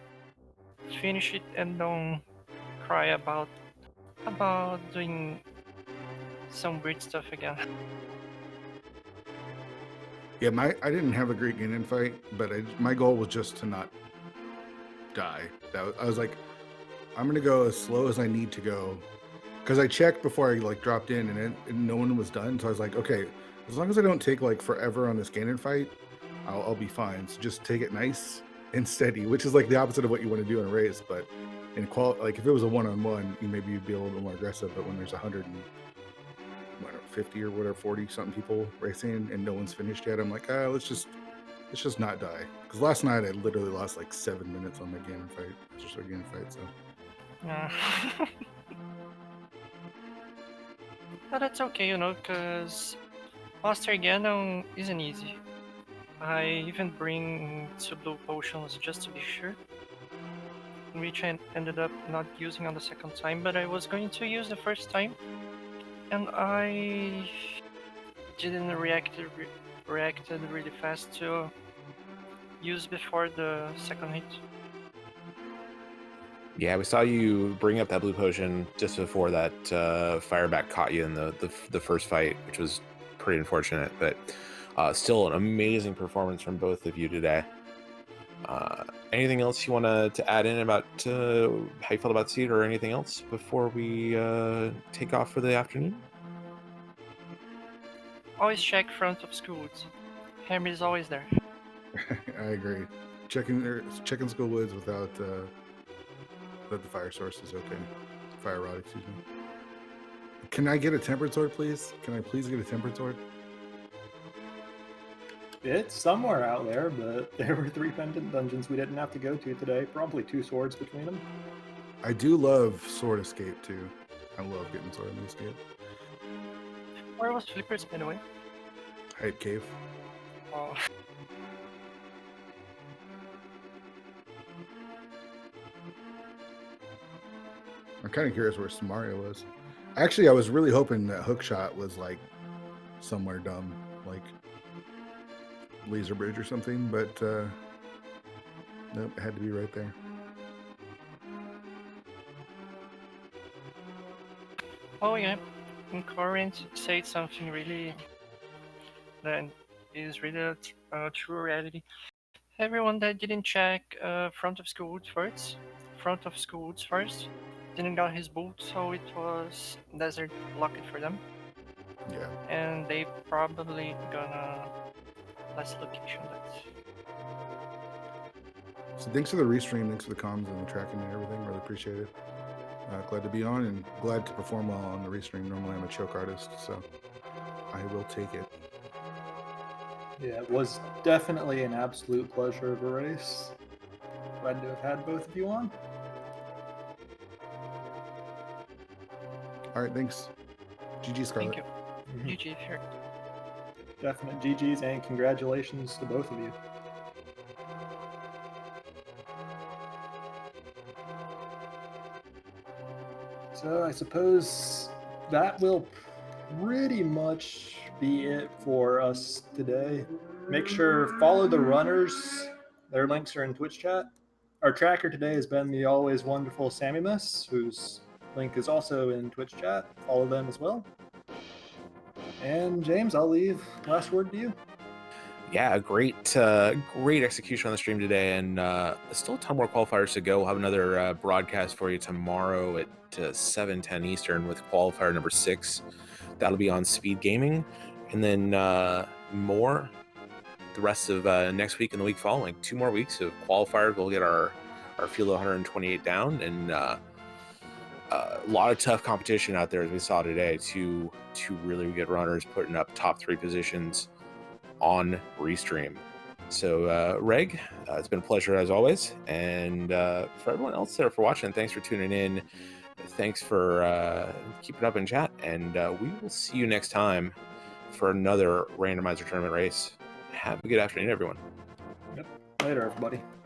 finish it and don't cry about doing some weird stuff again. Yeah, I didn't have a great gain in fight, but my goal was just to not die. I was like, I'm gonna go as slow as I need to go, because I checked before I like dropped in, and no one was done. So I was like, okay, as long as I don't take like forever on this Ganon fight, I'll be fine. So just take it nice and steady, which is like the opposite of what you want to do in a race. But in like if it was a one-on-one, maybe you'd be a little bit more aggressive. But when there's 150 or whatever, 40 something people racing and no one's finished yet, I'm like, let's just not die. Because last night I literally lost like 7 minutes on my Ganon fight, just a Ganon fight. So Yeah. But that's okay, you know, because Master Ganon isn't easy. I even bring 2 blue potions just to be sure, which I ended up not using on the second time, but I was going to use the first time, and I didn't reacted really fast to use before the second hit. Yeah, we saw you bring up that blue potion just before that fireback caught you in the first fight, which was pretty unfortunate, but still an amazing performance from both of you today. Anything else you want to add in about how you felt about Seed or anything else before we take off for the afternoon? Always check front of schools. Hammer is always there. I agree. Checking school woods without the fire source is okay. Fire rod, excuse me. Can I get a tempered sword, please? Can I please get a tempered sword? It's somewhere out there, but there were 3 pendant dungeons we didn't have to go to today. Probably 2 swords between them. I do love sword escape too. I love getting sword in the escape. Where was Flippers, by the way? Hype cave. Oh. I'm kind of curious where Samaria was. Actually, I was really hoping that hookshot was like somewhere dumb, like Laser Bridge or something, but nope, it had to be right there. Oh yeah, in current said something really that is really a true reality. Everyone that didn't check front of schools first, didn't got his boot, so it was desert locked for them, Yeah. and they probably gonna last location that. So thanks for the restream, thanks for the comms and the tracking and everything. Really appreciate it. Glad to be on and glad to perform well on the restream. Normally I'm a choke artist, so I will take it. Yeah, it was definitely an absolute pleasure of a race. Glad to have had both of you on. All right, thanks. GG, Scarlet. Thank you. GG here. Definite GGs and congratulations to both of you. So I suppose that will pretty much be it for us today. Make sure follow the runners. Their links are in Twitch chat. Our tracker today has been the always wonderful Samumus, whose link is also in Twitch chat. Follow them as well. And James, I'll leave last word to you. Yeah, great execution on the stream today, and still a ton more qualifiers to go. We'll have another broadcast for you tomorrow at 7:10 Eastern with qualifier number 6. That'll be on SpeedGaming, and then more the rest of next week and the week following. 2 more weeks of qualifiers. We'll get our field of 128 down, and a lot of tough competition out there as we saw today. Two really good runners putting up top 3 positions on Restream. So Reg, it's been a pleasure as always, and for everyone else there for watching, thanks for tuning in, thanks for keeping up in chat, and we will see you next time for another randomizer tournament race. Have a good afternoon, everyone. Yep. Later, everybody.